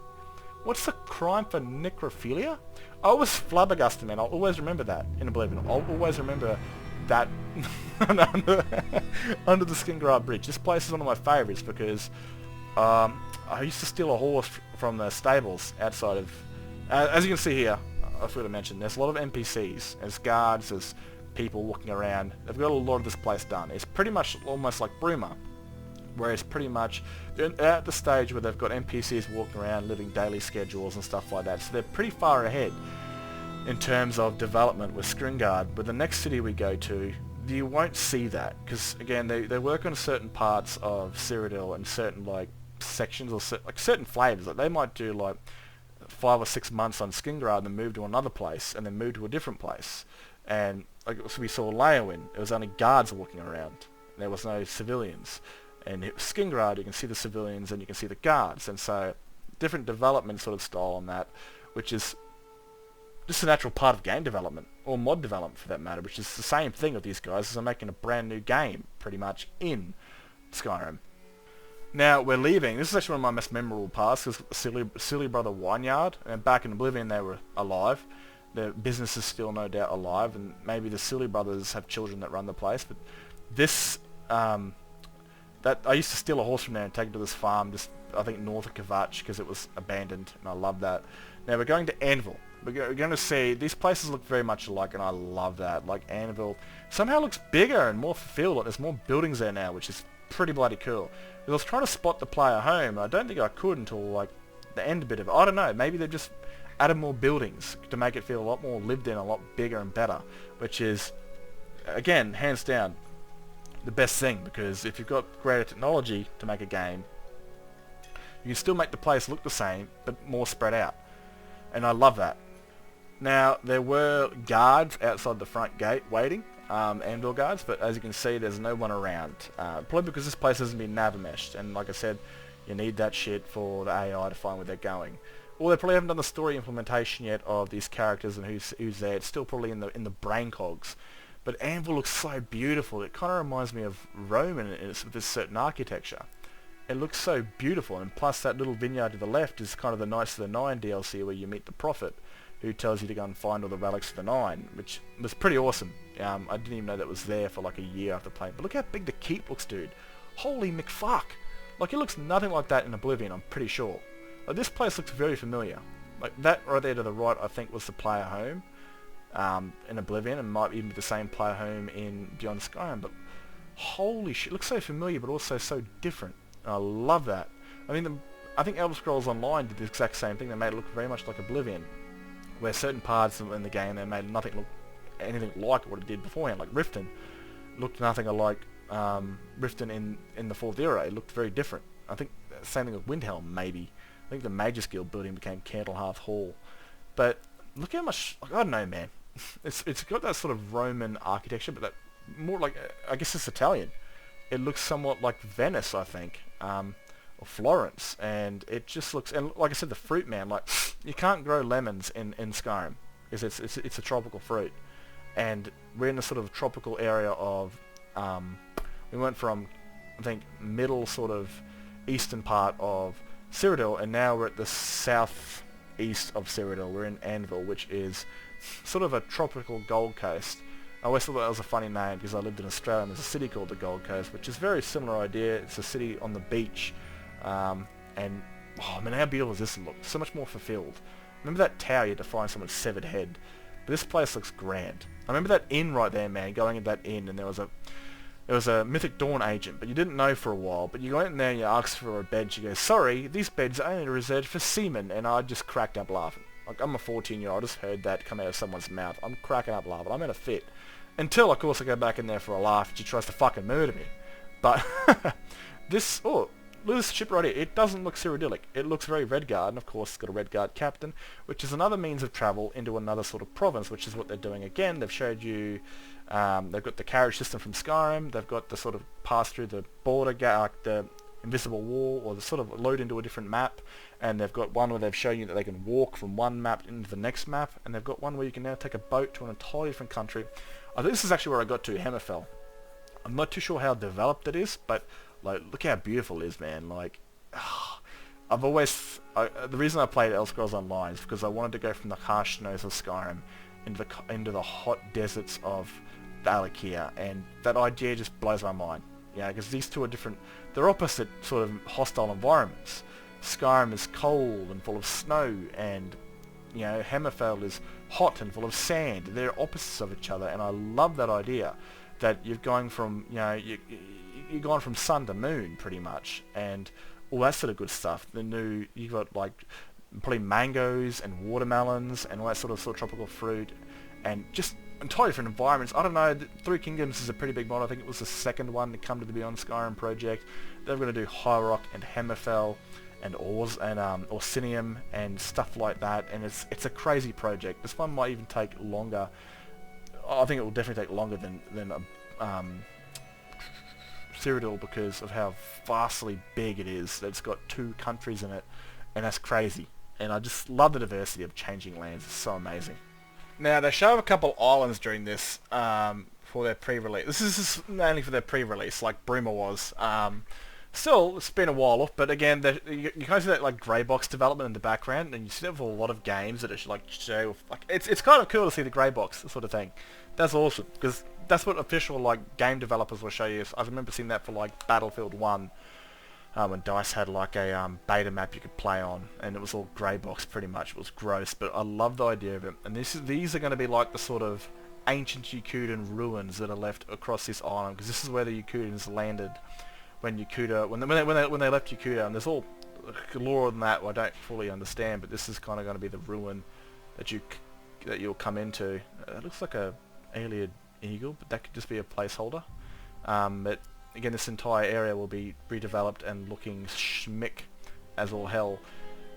What's the crime for necrophilia? I was flabbergasted, man. I'll always remember that in Oblivion. I'll always remember that under the Skingard Bridge. This place is one of my favourites because I used to steal a horse from the stables outside of... as you can see here, I forgot to mention, there's a lot of NPCs. There's guards, there's people walking around. They've got a lot of this place done. It's pretty much almost like Bruma, where it's pretty much they're at the stage where they've got NPCs walking around, living daily schedules and stuff like that. So they're pretty far ahead in terms of development with Skingard. But the next city we go to, you won't see that, because again, they work on certain parts of Cyrodiil and certain like sections or certain flavors. Like they might do like 5 or 6 months on Skingard and then move to another place and then move to a different place. And like, so we saw Leowind, it was only guards walking around. There was no civilians. And Skingard, you can see the civilians and you can see the guards. And so different development sort of style on that, which is just a natural part of game development, or mod development for that matter, which is the same thing with these guys, as they're making a brand new game pretty much in Skyrim. Now we're leaving. This is actually one of my most memorable parts, because Silly Brother Wineyard, and back in Oblivion they were alive. The business is still no doubt alive, and maybe the Silly Brothers have children that run the place. But this, that I used to steal a horse from there and take it to this farm, just I think north of Kvatch, because it was abandoned, and I love that. Now we're going to Anvil. We're going to see, these places look very much alike, and I love that. Like Anvil somehow looks bigger and more fulfilled. Like there's more buildings there now, which is pretty bloody cool. I was trying to spot the player home, and I don't think I could until like the end bit of it. I don't know, maybe they've just added more buildings to make it feel a lot more lived in, a lot bigger and better, which is, again, hands down, the best thing, because if you've got greater technology to make a game, you can still make the place look the same, but more spread out. And I love that. Now, there were guards outside the front gate waiting, Anvil guards, but as you can see, there's no one around. Probably because this place hasn't been nav-meshed, and like I said, you need that shit for the AI to find where they're going. Or they probably haven't done the story implementation yet of these characters and who's there. It's still probably in the brain cogs. But Anvil looks so beautiful. It kind of reminds me of Rome in this certain architecture. It looks so beautiful, and plus that little vineyard to the left is kind of the Knights of the Nine DLC where you meet the Prophet, who tells you to go and find all the relics of the Nine, which was pretty awesome. I didn't even know that was there for like a year after playing. But look how big the keep looks, dude. Holy McFuck. Like, it looks nothing like that in Oblivion, I'm pretty sure. Like, this place looks very familiar. Like, that right there to the right, I think, was the player home in Oblivion, and might even be the same player home in Beyond Skyrim. But holy shit, it looks so familiar, but also so different. And I love that. I mean, I think Elder Scrolls Online did the exact same thing. They made it look very much like Oblivion, where certain parts in the game, they made nothing look anything like what it did beforehand. Like Riften looked nothing like Riften in the 4th era. It looked very different. I think same thing with Windhelm, maybe. I think the Magus Guild building became Candlehearth Hall. But look how much, like, I don't know, man. It's got that sort of Roman architecture, but that more like, I guess it's Italian. It looks somewhat like Venice, I think, or Florence, and it just looks, and like I said, the fruit, man, like, you can't grow lemons in Skyrim. is it's a tropical fruit, and we're in a sort of tropical area of we went from, I think, middle sort of eastern part of Cyrodiil, and now we're at the south east of Cyrodiil. We're in Anvil, which is sort of a tropical Gold Coast. I always thought that was a funny name because I lived in Australia and there's a city called the Gold Coast, which is a very similar idea. It's a city on the beach, and oh man, how beautiful does this look? So much more fulfilled. Remember that tower you had to find someone's severed head? But this place looks grand. I remember that inn right there, man, going into that inn, and there was a Mythic Dawn agent, but you didn't know for a while. But you went in there and you asked for a bed. She goes, sorry, these beds are only reserved for seamen. And I just cracked up laughing. Like, I'm a 14-year-old. I just heard that come out of someone's mouth. I'm cracking up laughing. I'm in a fit. Until, of course, I go back in there for a laugh and she tries to fucking murder me. But this, look at this ship right here. It doesn't look Cyrodiilic. It looks very Redguard, and of course it's got a Redguard captain, which is another means of travel into another sort of province, which is what they're doing again. They've showed you, they've got the carriage system from Skyrim. They've got the sort of pass through the border, like the invisible wall, or the sort of load into a different map. And they've got one where they've shown you that they can walk from one map into the next map, and they've got one where you can now take a boat to an entirely different country. I think this is actually where I got to, Hammerfell. I'm not too sure how developed it is, but like, look how beautiful it is, man. Like, I've always, the reason I played Elder Scrolls Online is because I wanted to go from the harsh snows of Skyrim into the hot deserts of Valakia, and that idea just blows my mind. Yeah, because these two are different, they're opposite sort of hostile environments. Skyrim is cold and full of snow, and you know, Hammerfell is hot and full of sand. They're opposites of each other, and I love that idea that you're going from, you know, you're going from sun to moon pretty much, and all that sort of good stuff. You've got like probably mangoes and watermelons and all that sort of tropical fruit, and just entirely different environments. I don't know, Three Kingdoms is a pretty big mod. I think it was the second one to come to the Beyond Skyrim project. They're going to do High Rock and Hammerfell and Orsinium and stuff like that, and it's a crazy project. This one might even take longer. I think it will definitely take longer than Cyrodiil, because of how vastly big it is. It's got 2 countries in it, and that's crazy. And I just love the diversity of changing lands. It's so amazing. Now, they show a couple islands during this for their pre-release. This is mainly for their pre-release, like Bruma was. Still, it's been a while off, but again, you kind of see that like grey box development in the background, and you see that for a lot of games that it like show. Like, it's kind of cool to see the grey box sort of thing. That's awesome, because that's what official like game developers will show you. I remember seeing that for like Battlefield 1, when DICE had like a beta map you could play on, and it was all grey box pretty much. It was gross, but I love the idea of it. And these are going to be like the sort of ancient Yakutan ruins that are left across this island, because this is where the Yakutans landed when they left Yakuta, and there's all lore on that I don't fully understand, but this is kind of going to be the ruin that you'll come into. It looks like a alien eagle, but that could just be a placeholder. But again, this entire area will be redeveloped and looking schmick as all hell,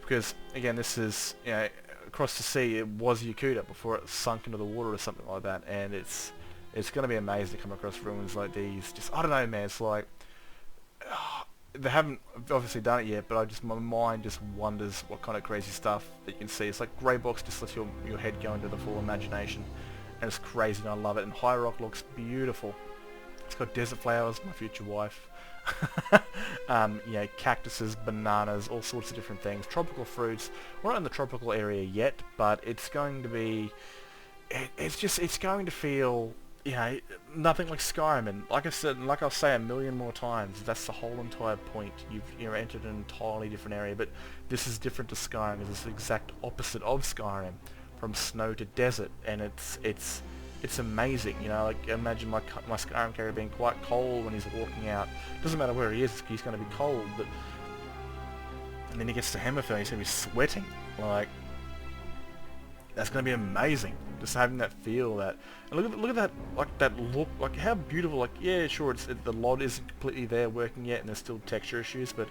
because again, this is, you know, across the sea. It was Yakuta before it sunk into the water or something like that, and it's going to be amazing to come across ruins like these. Just, I don't know, man. It's like, they haven't obviously done it yet, but my mind just wonders what kind of crazy stuff that you can see. It's like grey box just lets your head go into the full imagination, and it's crazy, and I love it. And High Rock looks beautiful. It's got desert flowers, my future wife. You know, cactuses, bananas, all sorts of different things. Tropical fruits. We're not in the tropical area yet, but it's going to be. It's going to feel, you know, nothing like Skyrim. And like I said, and like I'll say a million more times, that's the whole entire point. You're entered an entirely different area, but this is different to Skyrim. It's the exact opposite of Skyrim, from snow to desert, and it's amazing. You know, like, imagine my Skyrim character being quite cold when he's walking out. Doesn't matter where he is, he's going to be cold. But and then he gets to Hammerfell, he's going to be sweating. Like, that's going to be amazing. Just having that feel, that, and look at that, like that look, like how beautiful. Like, yeah, sure, the LOD isn't completely there working yet, and there's still texture issues, but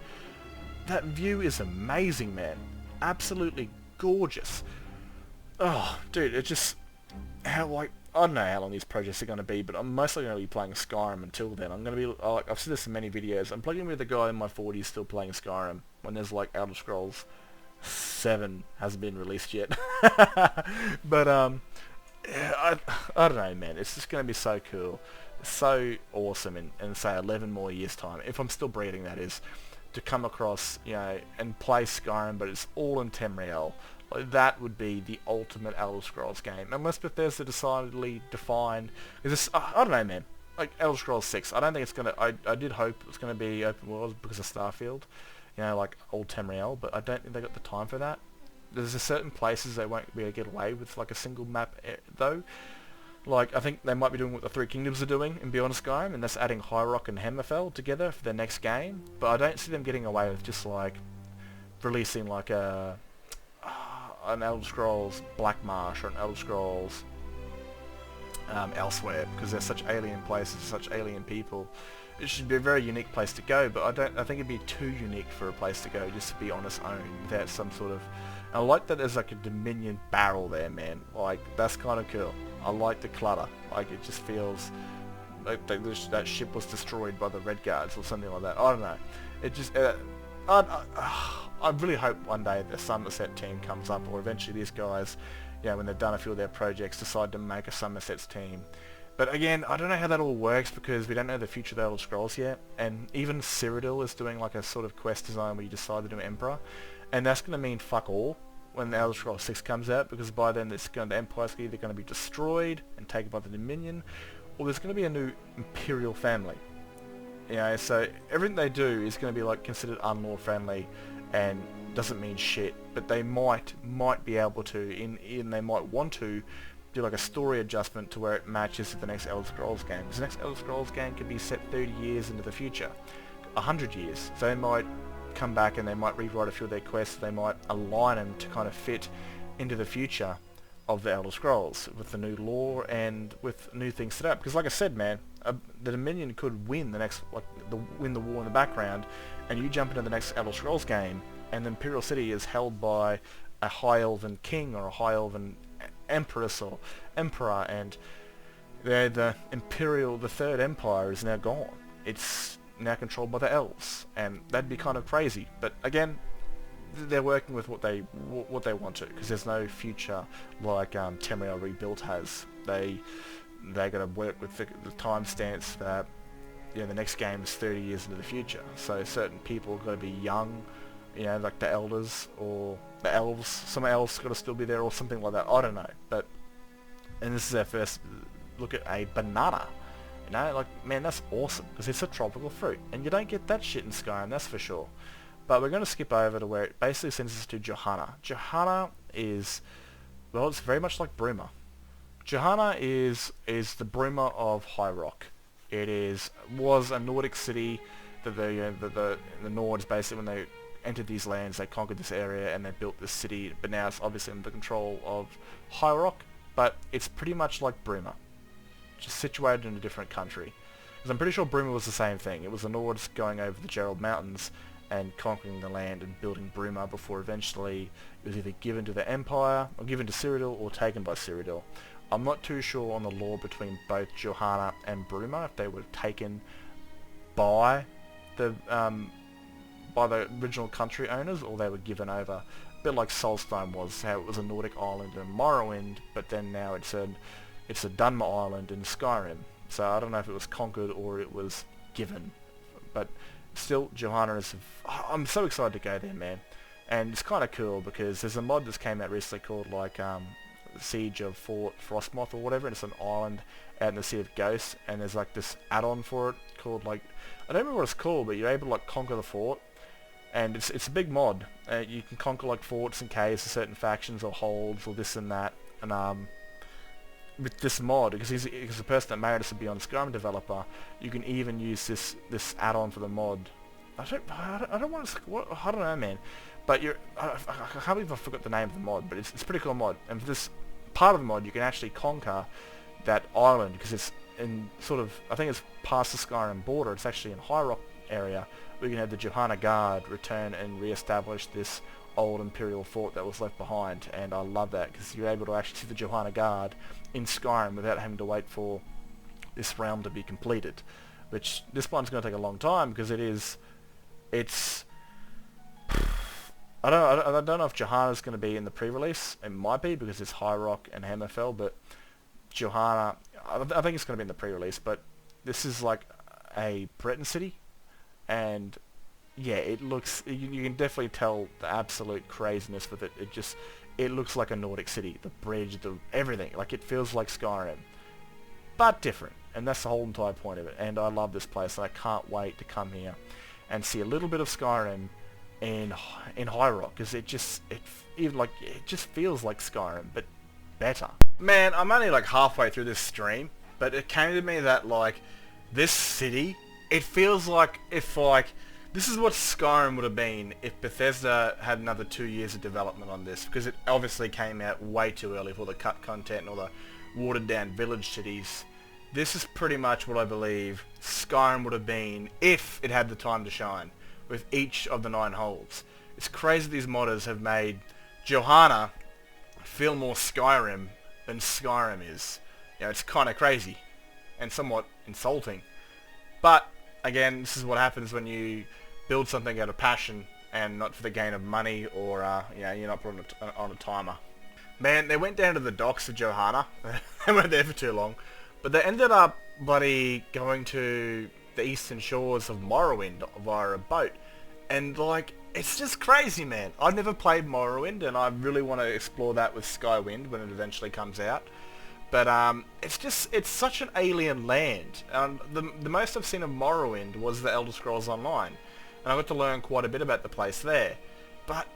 that view is amazing, man. Absolutely gorgeous. Oh, dude, it just, I don't know how long these projects are going to be, but I'm mostly going to be playing Skyrim until then. I'm going to be, like, I've seen this in many videos. I'm plugging with a guy in my 40s still playing Skyrim when there's like Elder Scrolls 7 hasn't been released yet. But yeah, I don't know, man. It's just going to be so cool, so awesome in say 11 more years time, if I'm still breeding, that is, to come across, and play Skyrim, but it's all in Tamriel. Like, that would be the ultimate Elder Scrolls game, unless Bethesda decidedly defined. I don't know, man. Like Elder Scrolls 6, I don't think it's gonna. I did hope it was gonna be open world because of Starfield, like old Tamriel, but I don't think they got the time for that. There's a certain places they won't be able to get away with like a single map though. Like, I think they might be doing what the Three Kingdoms are doing in Beyond Skyrim, and that's adding High Rock and Hammerfell together for their next game. But I don't see them getting away with just like releasing like an Elder Scrolls Black Marsh or an Elder Scrolls Elsweyr, because they're such alien places, such alien people. It should be a very unique place to go, but I think it'd be too unique for a place to go just to be on its own without some sort of. I like that there's like a Dominion barrel there, man. Like, that's kind of cool. I like the clutter. Like, it just feels like that ship was destroyed by the Red Guards or something like that. I don't know. It just. I really hope one day the Somerset team comes up, or eventually these guys, when they've done a few of their projects, decide to make a Somerset's team. But again, I don't know how that all works because we don't know the future of the Elder Scrolls yet, and even Cyrodiil is doing like a sort of quest design where you decide to do Emperor, and that's going to mean fuck all when the Elder Scrolls 6 comes out, because by then the Empire's either going to be destroyed and taken by the Dominion, or there's going to be a new Imperial family. So everything they do is going to be like considered unlaw friendly and doesn't mean shit, but they might be able to, they might want to do like a story adjustment to where it matches with the next Elder Scrolls game. Because the next Elder Scrolls game could be set 30 years into the future, 100 years. So they might come back and they might rewrite a few of their quests. They might align them to kind of fit into the future of the Elder Scrolls with the new lore and with new things set up. Because like I said, man, the Dominion could win the next, win the war in the background, and you jump into the next Elder Scrolls game, and the Imperial City is held by a High Elven king or a High Elven empress or emperor, and the Third Empire is now gone. It's now controlled by the elves, and that'd be kind of crazy. But again, they're working with what they want to, because there's no future like Tamriel Rebuilt has. They got to work with the timestamps that the next game is 30 years into the future. So certain people got to be young, like the elders or the elves. Some elves got to still be there or something like that. I don't know. And this is our first look at a banana. Man, that's awesome, because it's a tropical fruit, and you don't get that shit in Skyrim, that's for sure. But we're going to skip over to where it basically sends us to Jehanna. Jehanna is, well, it's very much like Bruma. Jehanna is the Bruma of High Rock. It was a Nordic city that the Nords, basically, when they entered these lands, they conquered this area and they built this city, but now it's obviously under the control of High Rock, but it's pretty much like Bruma, just situated in a different country. Because I'm pretty sure Bruma was the same thing. It was the Nords going over the Gerald Mountains and conquering the land and building Bruma before eventually it was either given to the Empire, or given to Cyrodiil, or taken by Cyrodiil. I'm not too sure on the lore between both Jehanna and Bruma, if they were taken by the original country owners, or they were given over. A bit like Solstheim was, how it was a Nordic island in Morrowind, but then now it's a Dunmer island in Skyrim. So I don't know if it was conquered or it was given, but still, Jehanna is. I'm so excited to go there, man, and it's kind of cool because there's a mod that's came out recently called like Siege of Fort Frostmoth or whatever, and it's an island out in the Sea of Ghosts, and there's like this add-on for it called like, I don't remember what it's called, but you're able to like conquer the fort, and it's a big mod. You can conquer like forts and caves for certain factions or holds or this and that, and with this mod, because the person that made us a Beyond Skyrim developer, you can even use this add-on for the mod. I don't know, man. But I can't believe I forgot the name of the mod, but it's a pretty cool mod. And for this part of the mod, you can actually conquer that island, because it's in sort of, I think it's past the Skyrim border. It's actually in High Rock area. We can have the Jehanna Guard return and re-establish this old Imperial fort that was left behind, and I love that, because you're able to actually see the Jehanna Guard in Skyrim without having to wait for this realm to be completed, which this one's going to take a long time, because I don't know if Jehanna's going to be in the pre-release. It might be because it's High Rock and Hammerfell, but Jehanna, I think it's going to be in the pre-release. But this is like a Breton city, and yeah, it looks. You can definitely tell the absolute craziness with it. It looks like a Nordic city. The bridge, everything. Like it feels like Skyrim, but different. And that's the whole entire point of it. And I love this place, and I can't wait to come here and see a little bit of Skyrim in High Rock, because it just feels like Skyrim, but better. Man, I'm only like halfway through this stream, but it came to me that like this city, it feels like if like this is what Skyrim would have been if Bethesda had another 2 years of development on this, because it obviously came out way too early for the cut content and all the watered down village cities. This is pretty much what I believe Skyrim would have been if it had the time to shine, with each of the 9 holds. It's crazy these modders have made Jehanna feel more Skyrim than Skyrim is. You know, it's kind of crazy and somewhat insulting. But again, this is what happens when you build something out of passion and not for the gain of money, or you know, you're not putting it on a timer. Man, they went down to the docks of Jehanna. They weren't there for too long, but they ended up bloody going to the eastern shores of Morrowind via a boat. And like, it's just crazy, man. I've never played Morrowind, and I really want to explore that with Skywind when it eventually comes out. But it's such an alien land. The most I've seen of Morrowind was the Elder Scrolls Online, and I got to learn quite a bit about the place there. But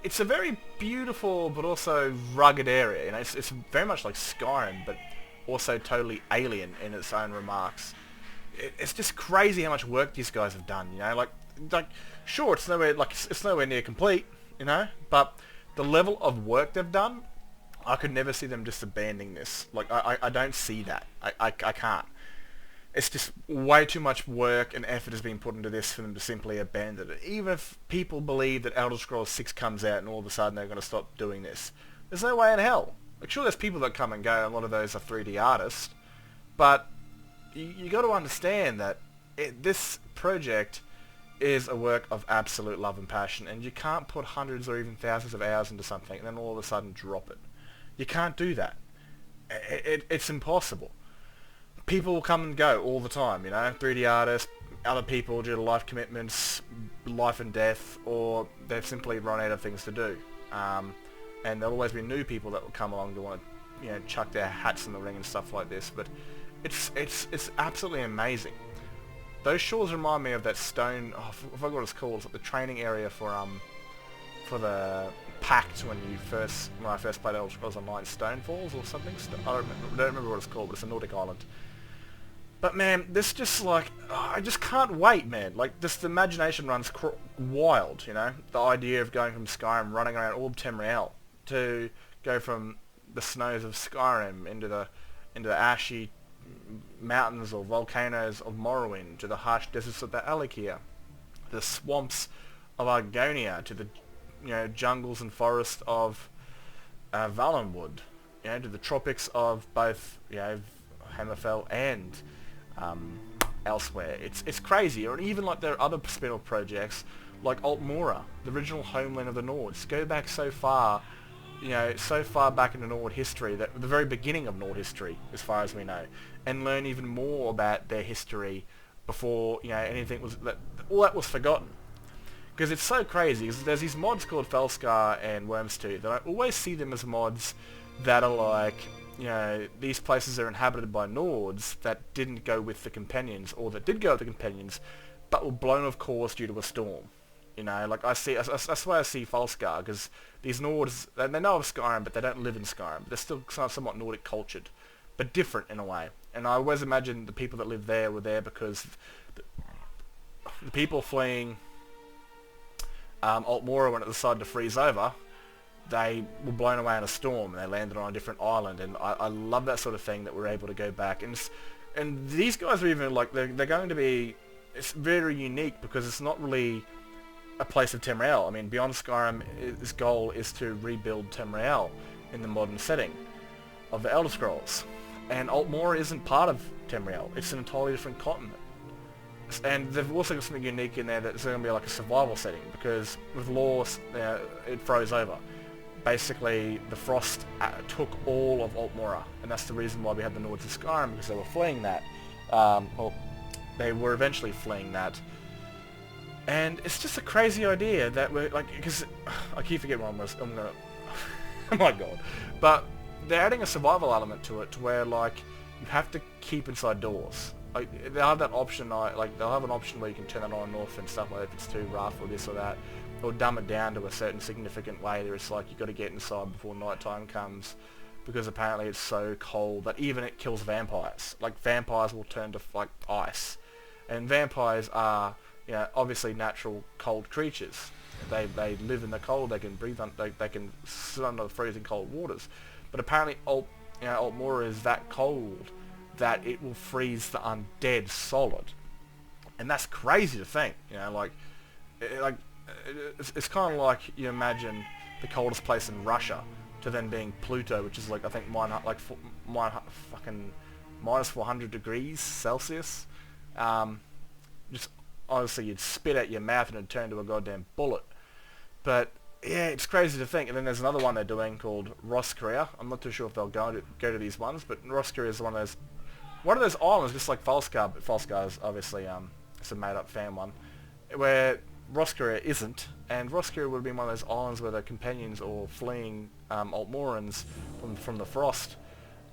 it's a very beautiful but also rugged area. You know, it's very much like Skyrim, but also totally alien in its own remarks. It's just crazy how much work these guys have done. You know, like sure, it's nowhere near complete. You know, but the level of work they've done, I could never see them just abandoning this. Like, I don't see that. I can't. It's just way too much work and effort has been put into this for them to simply abandon it. Even if people believe that Elder Scrolls 6 comes out and all of a sudden they're going to stop doing this, there's no way in hell. Like, sure, there's people that come and go, and a lot of those are 3D artists, but you got to understand that this project is a work of absolute love and passion, and you can't put hundreds or even thousands of hours into something and then all of a sudden drop it. You can't do that. It's impossible. People will come and go all the time, you know, 3D artists, other people due to life commitments, life and death, or they've simply run out of things to do. And there'll always be new people that will come along to want to, you know, chuck their hats in the ring and stuff like this. But it's absolutely amazing. Those shores remind me of that stone. Oh, I forgot what it's called. It's like the training area for the Pact when I first played Elder Scrolls Online, Stonefalls or something. I don't remember what it's called, but it's a Nordic island. But man, this just like, I just can't wait, man. Like, the imagination runs wild, you know? The idea of going from Skyrim, running around all of Tamriel, to go from the snows of Skyrim into the ashy mountains or volcanoes of Morrowind, to the harsh deserts of the Alikir, the swamps of Argonia, to the, you know, jungles and forests of Valenwood, you know, to the tropics of both, you know, Hammerfell and Elsweyr. It's crazy. Or even like there are other spin-off projects like Atmora, the original homeland of the Nords. Go back so far, you know, so far back into Nord history, that the very beginning of Nord history, as far as we know, and learn even more about their history before, you know, anything was all that was forgotten. Because it's so crazy. Because there's these mods called Felskar and Wormstooth, and I always see them as mods that are like, you know, these places are inhabited by Nords that didn't go with the companions, or that did go with the companions, but were blown off course due to a storm. You know, like that's why I see Felskar, because these Nords, they know of Skyrim, but they don't live in Skyrim. They're still somewhat Nordic cultured, but different in a way. And I always imagine the people that live there were there because the people fleeing Atmora, when it decided to freeze over, they were blown away in a storm and they landed on a different island. And I love that sort of thing, that we're able to go back. And these guys are even like, they're going to be, it's very unique because it's not really a place of Tamriel. I mean, Beyond Skyrim, its goal is to rebuild Tamriel in the modern setting of the Elder Scrolls. And Atmora isn't part of Tamriel. It's an entirely different continent. And they've also got something unique in there that's going to be like a survival setting, because with law, it froze over. Basically, the frost took all of Atmora, and that's the reason why we had the Nords of Skyrim, because they were fleeing that. Well, they were eventually fleeing that. And it's just a crazy idea that we're like, because I keep forgetting what I'm gonna. Oh my god! But they're adding a survival element to it, to where like you have to keep inside doors. Like they'll have that option, like they'll have an option where you can turn it on and off and stuff, like if it's too rough or this or that, or dumb it down to a certain significant way. There it's like you got to get inside before nighttime comes, because apparently it's so cold that even it kills vampires. Like vampires will turn to like ice, and vampires are, you know, obviously natural cold creatures. They live in the cold. They can breathe on. They can sit under the freezing cold waters. But apparently, Atmora is that cold that it will freeze the undead solid, and that's crazy to think. You know, it's kind of like you imagine the coldest place in Russia to then being Pluto, which is like I think fucking minus 400 degrees Celsius. Just honestly, you'd spit out your mouth and it'd turn to a goddamn bullet. But yeah, it's crazy to think. And then there's another one they're doing called Roscrea. I'm not too sure if they'll go to these ones, but Roscrea is one of those islands, just like Falskar. But Falskar is obviously it's a made-up fan one, where Roscrea isn't. And Roscrea would be one of those islands where the companions or fleeing Altmorans from the frost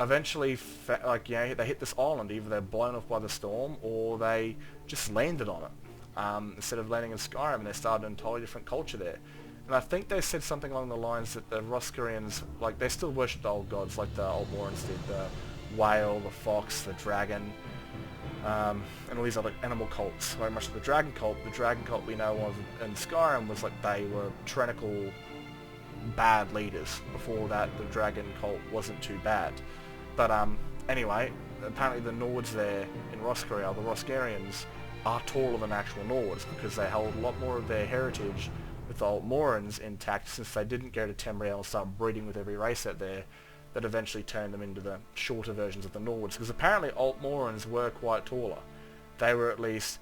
eventually, they hit this island. Either they're blown off by the storm, or they just landed on it instead of landing in Skyrim, and they started an entirely different culture there. And I think they said something along the lines that the Roscreans, like, they still worship the old gods, like the Altmorans did, the whale, the fox, the dragon, and all these other animal cults. Very much the dragon cult we know of in Skyrim was like they were tyrannical, bad leaders. Before that, the dragon cult wasn't too bad. But anyway, apparently the Nords there in Roscrea, the Roscarians, are taller than actual Nords, because they hold a lot more of their heritage with the Altmorans intact, since they didn't go to Tamriel and start breeding with every race out there, that eventually turned them into the shorter versions of the Nords. Because apparently Altmorans were quite taller. They were at least,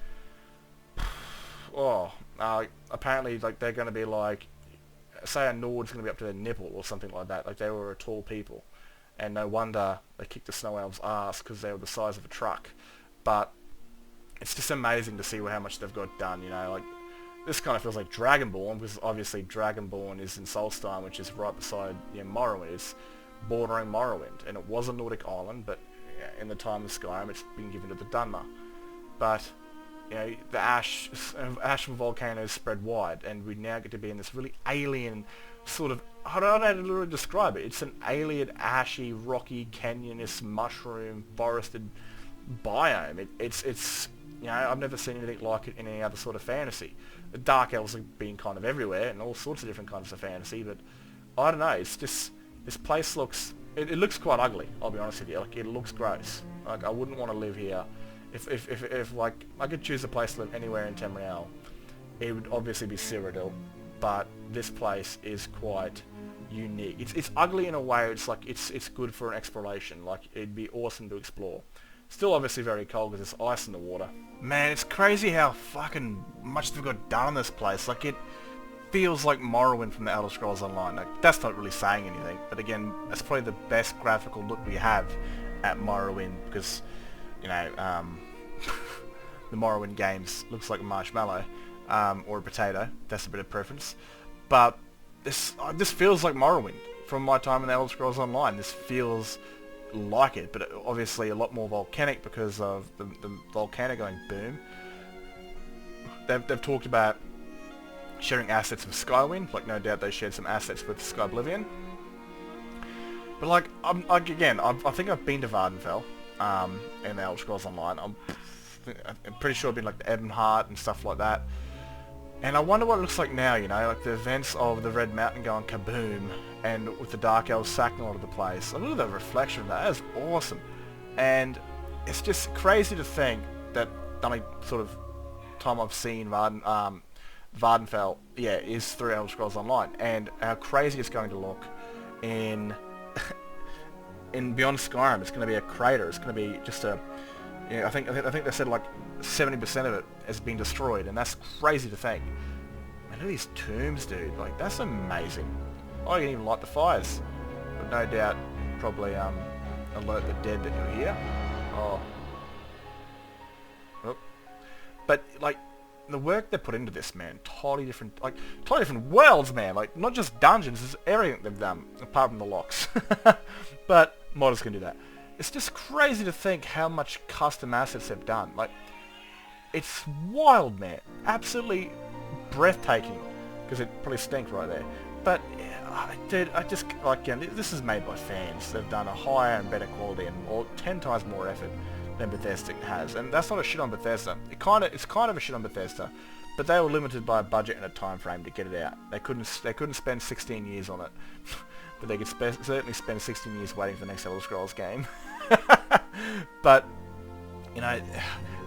apparently like they're going to be like, say a Nord's going to be up to their nipple or something like that. Like they were a tall people. And no wonder they kicked the Snow Elves' ass, because they were the size of a truck. But it's just amazing to see how much they've got done, you know. Like, this kind of feels like Dragonborn, because obviously Dragonborn is in Solstheim, which is right beside Morrowind. It's bordering Morrowind, and it was a Nordic island, but in the time of Skyrim it's been given to the Dunmer. But, you know, the ash from volcanoes spread wide, and we now get to be in this really alien sort of, I don't know how to really describe it. It's an alien, ashy, rocky, canyonous, mushroom, forested biome. It's you know, I've never seen anything like it in any other sort of fantasy. The Dark Elves have been kind of everywhere, and all sorts of different kinds of fantasy, but I don't know, it's just, this place looks, it looks quite ugly, I'll be honest with you. Like, it looks gross. Like, I wouldn't want to live here. If like, I could choose a place to live anywhere in Tamriel, it would obviously be Cyrodiil, but this place is quite unique. It's ugly in a way. It's like it's good for an exploration. Like, it'd be awesome to explore. Still obviously very cold because there's ice in the water. Man, it's crazy how fucking much they've got done in this place. Like, it feels like Morrowind from the Elder Scrolls Online. Like, that's not really saying anything, but again, that's probably the best graphical look we have at Morrowind, because, you know, the Morrowind games looks like a marshmallow, or a potato. That's a bit of preference. But this feels like Morrowind from my time in the Elder Scrolls Online. This feels like it, but obviously a lot more volcanic because of the volcano going boom. They've talked about sharing assets with Skywind. Like, no doubt they shared some assets with Skyblivion. But like, I think I've been to Vardenfell in the Elder Scrolls Online. I'm pretty sure I've been like to Ebonheart and stuff like that. And I wonder what it looks like now, you know, like the events of the Red Mountain going kaboom, and with the Dark Elves sacking all of the place. Look at the reflection of that. That is awesome. And it's just crazy to think that the only sort of time I've seen Vardenfell, is through Elder Scrolls Online, and how crazy it's going to look in Beyond Skyrim. It's going to be a crater. It's going to be just a, you know, I think they said like 70% of it has been destroyed, and that's crazy to think. Man, look at these tombs, dude. Like, that's amazing. Oh, you can even light the fires. But no doubt, probably alert the dead that you're here. Oh. Oop. But, like, the work they put into this, man, totally different worlds, man. Like, not just dungeons, it's everything they've done, apart from the locks. But modders can do that. It's just crazy to think how much custom assets they've done. Like, it's wild, man. Absolutely breathtaking. Because it probably stinks right there. But, dude, I just, like, you know, this is made by fans. They've done a higher and better quality and 10 times more effort than Bethesda has. And that's not a shit on Bethesda. It's kind of a shit on Bethesda. But they were limited by a budget and a time frame to get it out. They couldn't spend 16 years on it. But they could certainly spend 16 years waiting for the next Elder Scrolls game. But, you know,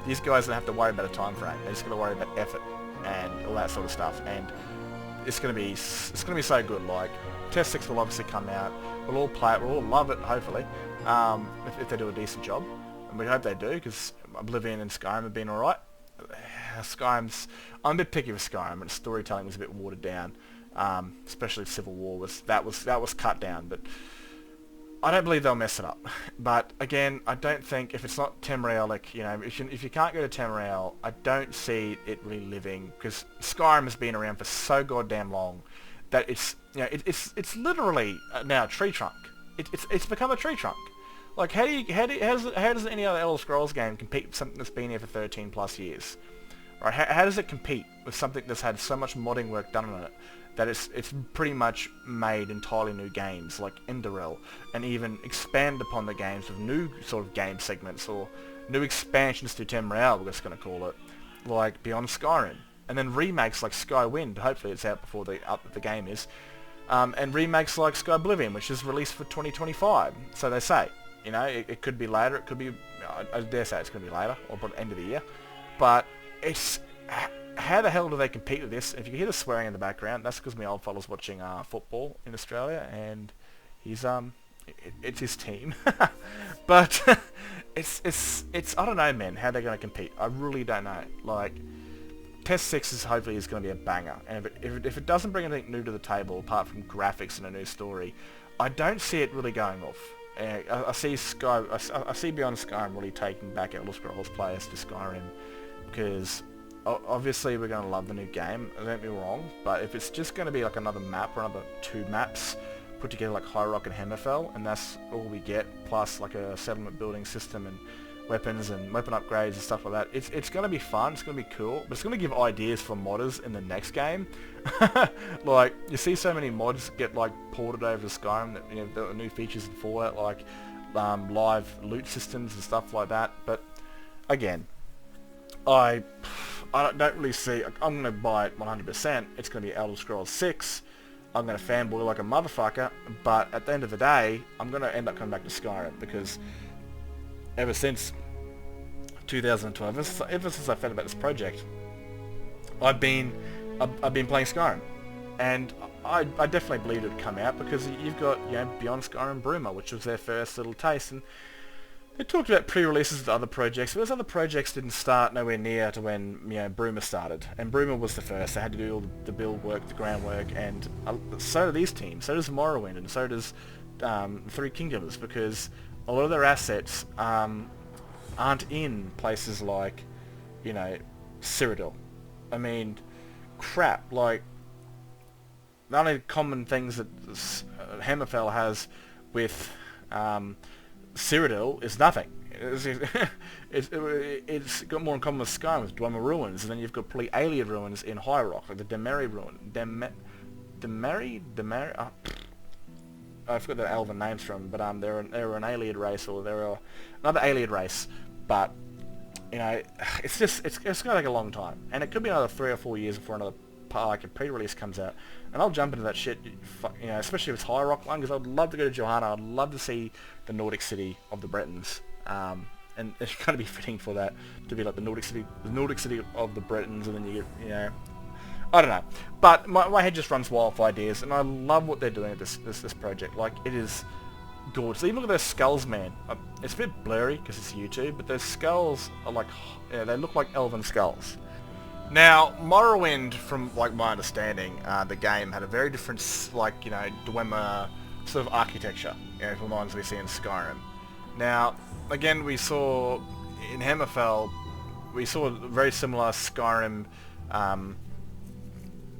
these guys don't have to worry about a time frame. They're just going to worry about effort and all that sort of stuff. And it's going to be so good. Like, Test 6 will obviously come out. We'll all play it. We'll all love it, hopefully, if they do a decent job. And we hope they do, because Oblivion and Skyrim have been alright. I'm a bit picky with Skyrim, and storytelling was a bit watered down. Especially Civil War was cut down, but I don't believe they'll mess it up. But again, I don't think, if it's not Tamriel, like, you know, if you can't go to Tamriel, I don't see it really living, because Skyrim has been around for so goddamn long that it's, you know, it's literally now a tree trunk. It's become a tree trunk. Like, how does any other Elder Scrolls game compete with something that's been here for 13 plus years? Right? How does it compete with something that's had so much modding work done on it that it's pretty much made entirely new games like Enderel, and even expand upon the games with new sort of game segments or new expansions to Tamriel, we're just going to call it, like Beyond Skyrim, and then remakes like Skywind, hopefully it's out before the game is, and remakes like Sky Oblivion, which is released for 2025, so they say. You know, it could be later, it could be, I dare say it's going to be later, or by the end of the year, but it's, how the hell do they compete with this? If you can hear the swearing in the background, that's because my old fella's watching football in Australia, and he's it's his team. But it's I don't know, man, how they're going to compete. I really don't know. Like, Test 6 is hopefully going to be a banger, and if it doesn't bring anything new to the table apart from graphics and a new story, I don't see it really going off. I see Beyond Skyrim really taking back Elder Scrolls players to Skyrim, because obviously we're going to love the new game, don't get me wrong, but if it's just going to be like another map or another 2 maps put together like High Rock and Hammerfell, and that's all we get, plus like a settlement building system and weapons and weapon upgrades and stuff like that, it's going to be fun, it's going to be cool, but it's going to give ideas for modders in the next game. Like, you see so many mods get like ported over to Skyrim, that, you know, the new features in Fallout, like live loot systems and stuff like that. But again, I don't really see, I'm going to buy it 100%, it's going to be Elder Scrolls 6, I'm going to fanboy like a motherfucker, but at the end of the day, I'm going to end up coming back to Skyrim, because ever since 2012, ever since I found about this project, I've been playing Skyrim, and I definitely believed it would come out, because you've got, you know, Beyond Skyrim Bruma, which was their first little taste, and they talked about pre-releases of other projects, but those other projects didn't start nowhere near to when, you know, Bruma started, and Bruma was the first. They had to do all the build work, the groundwork, and so do these teams, so does Morrowind, and so does Three Kingdoms, because a lot of their assets aren't in places like, you know, Cyrodiil. I mean, crap, like, the only common things that Hammerfell has with Cyrodiil is nothing. It's got more in common with Skyrim, with Dwemer Ruins, and then you've got probably alien ruins in High Rock, like the Demeri ruin. Demeri? I forgot the elven names from, but they're an alien race, or they're another alien race. But, you know, it's going to take a long time, and it could be another 3 or 4 years before another like a pre-release comes out, and I'll jump into that shit, you know, especially if it's High Rock one, because I'd love to go to Jehanna. I'd love to see the Nordic city of the Bretons, and it's going to be fitting for that to be like the Nordic city of the Bretons, and then you get, you know, I don't know, but my head just runs wild for ideas, and I love what they're doing at this project. Like, it is gorgeous. Even look at those skulls, man. It's a bit blurry because it's YouTube, but those skulls are like, yeah, they look like elven skulls. Now, Morrowind, from like my understanding, the game had a very different, like, you know, Dwemer sort of architecture, you know, from the ones we see in Skyrim. Now, again, we saw in Hammerfell, we saw very similar Skyrim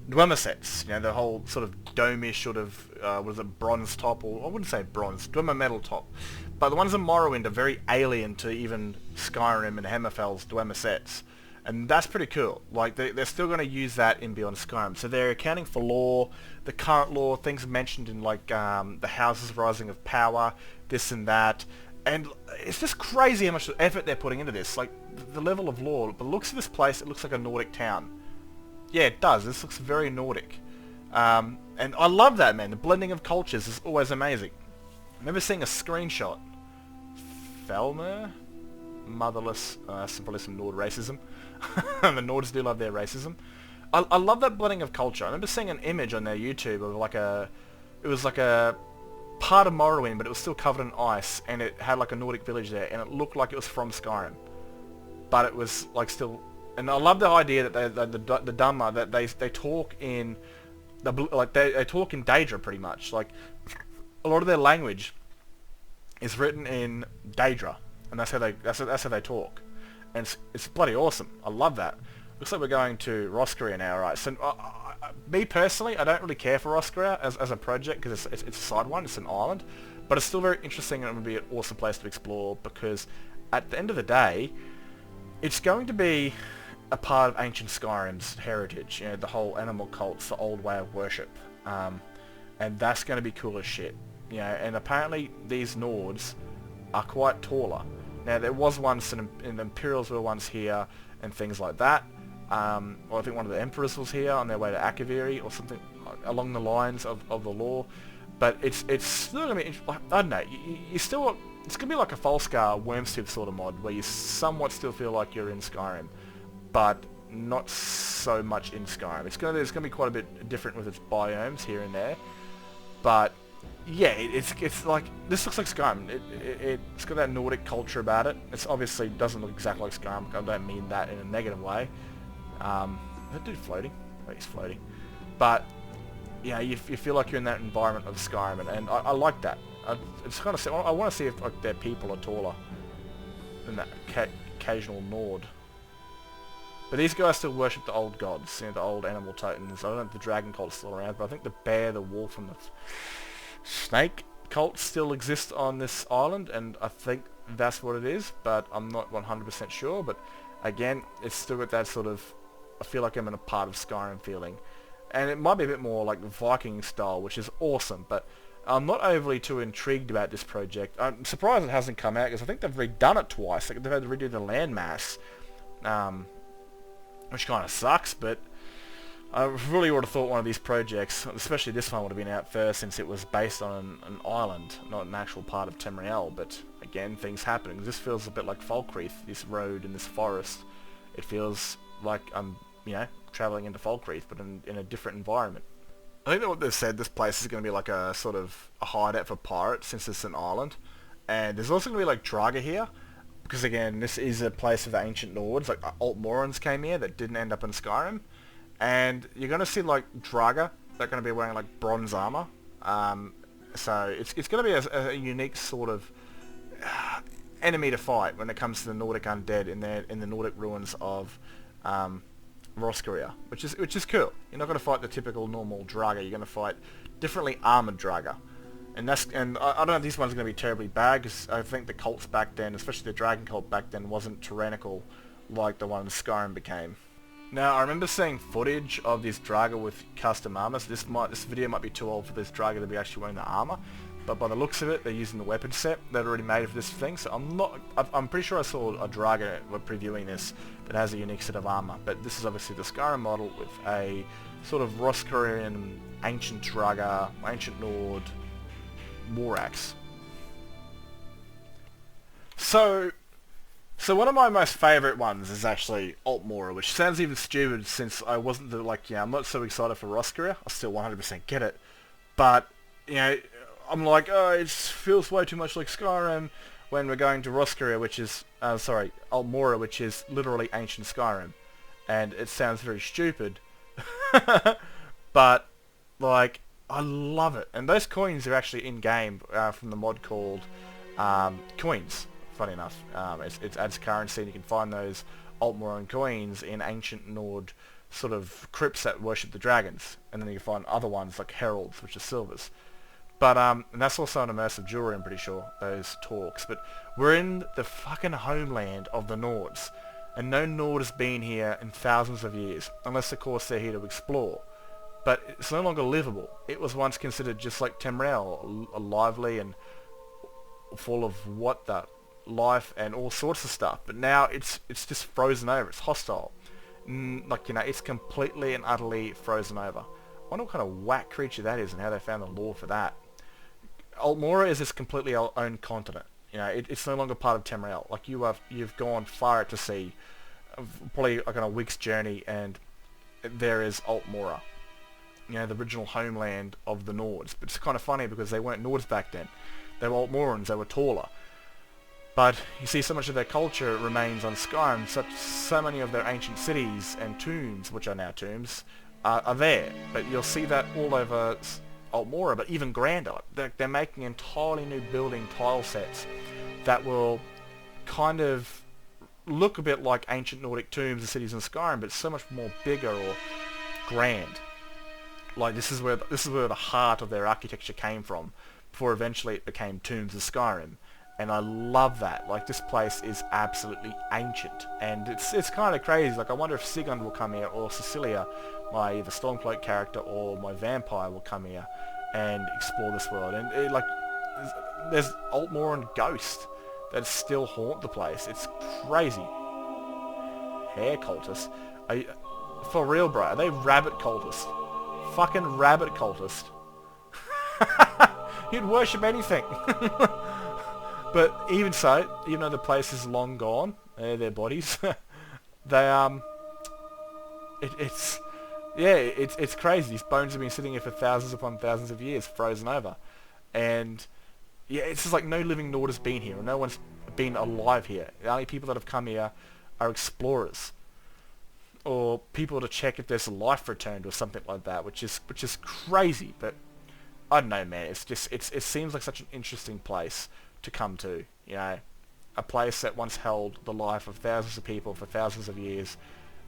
Dwemer sets, you know, the whole sort of dome-ish sort of, was it bronze top, or I wouldn't say bronze, Dwemer metal top. But the ones in Morrowind are very alien to even Skyrim and Hammerfell's Dwemer sets. And that's pretty cool. Like, they're still going to use that in Beyond Skyrim. So they're accounting for lore, the current lore, things mentioned in, like, the Houses Rising of Power, this and that. And it's just crazy how much effort they're putting into this. Like, the level of lore. But the looks of this place, it looks like a Nordic town. Yeah, it does. This looks very Nordic. And I love that, man. The blending of cultures is always amazing. I remember seeing a screenshot. Felmer? Motherless. That's probably some Nord racism. The Nords do love their racism. I love that blending of culture. I remember seeing an image on their YouTube of like a... It was like a part of Morrowind, but it was still covered in ice, and it had like a Nordic village there, and it looked like it was from Skyrim. But it was like still... And I love the idea that the Dhamma, that they talk in... They talk in Daedra pretty much. Like, a lot of their language is written in Daedra, and that's how they talk. And it's bloody awesome. I love that. Looks like we're going to Roscrea now, right? So, me personally, I don't really care for Roscrea as a project because it's a side one. It's an island, but it's still very interesting, and it would be an awesome place to explore because, at the end of the day, it's going to be a part of ancient Skyrim's heritage. You know, the whole animal cults, the old way of worship, and that's going to be cool as shit. You know, and apparently these Nords are quite taller. Now, there was once, and the Imperials were once here, and things like that. Or I think one of the Emperors was here on their way to Akaviri, or something along the lines of the lore. But it's still going to be, I don't know, you still, it's going to be like a Falskar Wormstooth sort of mod, where you somewhat still feel like you're in Skyrim, but not so much in Skyrim. It's going to be quite a bit different with its biomes here and there, but... Yeah, it's like, this looks like Skyrim. It's got that Nordic culture about it. It's obviously doesn't look exactly like Skyrim. I don't mean that in a negative way. Is that dude floating? Oh, he's floating. But, yeah, you feel like you're in that environment of Skyrim, and I like that. It's kind of, I want to see if like their people are taller than that occasional Nord. But these guys still worship the old gods, you know, the old animal totems. I don't know if the dragon cult's still around, but I think the bear, the wolf, and the snake cult still exist on this island, and I think that's what it is, but I'm not 100% sure. But again, it's still got that sort of, I feel like I'm in a part of Skyrim feeling, and it might be a bit more like Viking style, which is awesome, but I'm not overly too intrigued about this project. I'm surprised it hasn't come out, because I think they've redone it twice. Like, they've had to redo the landmass, which kind of sucks, but I really would have thought one of these projects, especially this one, would have been out first, since it was based on an island, not an actual part of Tamriel. But again, things happening. This feels a bit like Falkreath, this road in this forest. It feels like I'm, you know, travelling into Falkreath, but in a different environment. I think that what they've said, this place is going to be like a sort of a hideout for pirates, since it's an island. And there's also going to be like Draga here, because again, this is a place of the ancient Nords. Like, Altmorans came here that didn't end up in Skyrim. And you're going to see like Draga, they're going to be wearing like bronze armor. So it's going to be a unique sort of enemy to fight when it comes to the Nordic undead in the Nordic ruins of Roscrea, which is cool. You're not going to fight the typical normal Draga. You're going to fight differently armored Draga. And I don't know if this one's going to be terribly bad, because I think the cults back then, especially the dragon cult back then, wasn't tyrannical like the one in Skyrim became. Now, I remember seeing footage of this Draga with custom armor, so this video might be too old for this Draga to be actually wearing the armor, but by the looks of it, they're using the weapon set they'd already made for this thing, so I'm pretty sure I saw a Draga previewing this that has a unique set of armor, but this is obviously the Skyrim model with a sort of Roscrean, ancient Draga, ancient Nord, war axe. So one of my most favourite ones is actually Atmora, which sounds even stupid since I wasn't I'm not so excited for Roscrea. I still 100% get it. But, you know, I'm like, oh, it feels way too much like Skyrim when we're going to Roscrea, which is, sorry, Atmora, which is literally ancient Skyrim. And it sounds very stupid. But, like, I love it. And those coins are actually in-game from the mod called Coins, funny enough. It adds currency, and you can find those Altmoran coins in ancient Nord sort of crypts that worship the dragons. And then you can find other ones like heralds, which are silvers. But, and that's also an immersive jewelry, I'm pretty sure, those talks. But we're in the fucking homeland of the Nords. And no Nord has been here in thousands of years, unless of course they're here to explore. But it's no longer livable. It was once considered just like Tamriel, lively and full of life and all sorts of stuff. But now it's just frozen over. It's hostile. Like, you know, it's completely and utterly frozen over. I wonder what kind of whack creature that is and how they found the lore for that. Atmora is this completely own continent. You know, it's no longer part of Tamriel. Like, you've gone far out to sea, probably like on a week's journey, and there is Atmora. You know, the original homeland of the Nords. But it's kind of funny because they weren't Nords back then. They were Altmorans, they were taller. But you see so much of their culture remains on Skyrim. So many of their ancient cities and tombs, which are now tombs, are there. But you'll see that all over Atmora, but even grander. They're making entirely new building tile sets that will kind of look a bit like ancient Nordic tombs and cities in Skyrim, but so much more bigger or grand. Like, this is where the heart of their architecture came from, before eventually it became tombs of Skyrim. And I love that. Like, this place is absolutely ancient, and it's kind of crazy. Like, I wonder if Sigund will come here, or Cecilia, my either Stormcloak character or my vampire, will come here and explore this world. And there's Altmoran ghosts that still haunt the place. It's crazy. Hair cultists? For real, bro? Are they rabbit cultists? Fucking rabbit cultist. You'd worship anything. But even so, even though the place is long gone, their bodies, they it's crazy. These bones have been sitting here for thousands upon thousands of years, frozen over, and yeah, it's just like no living Nord has been here, or no one's been alive here. The only people that have come here are explorers, or people to check if there's life returned or something like that, which is crazy. But I don't know, man. It's just it seems like such an interesting place to come to, you know, a place that once held the life of thousands of people for thousands of years,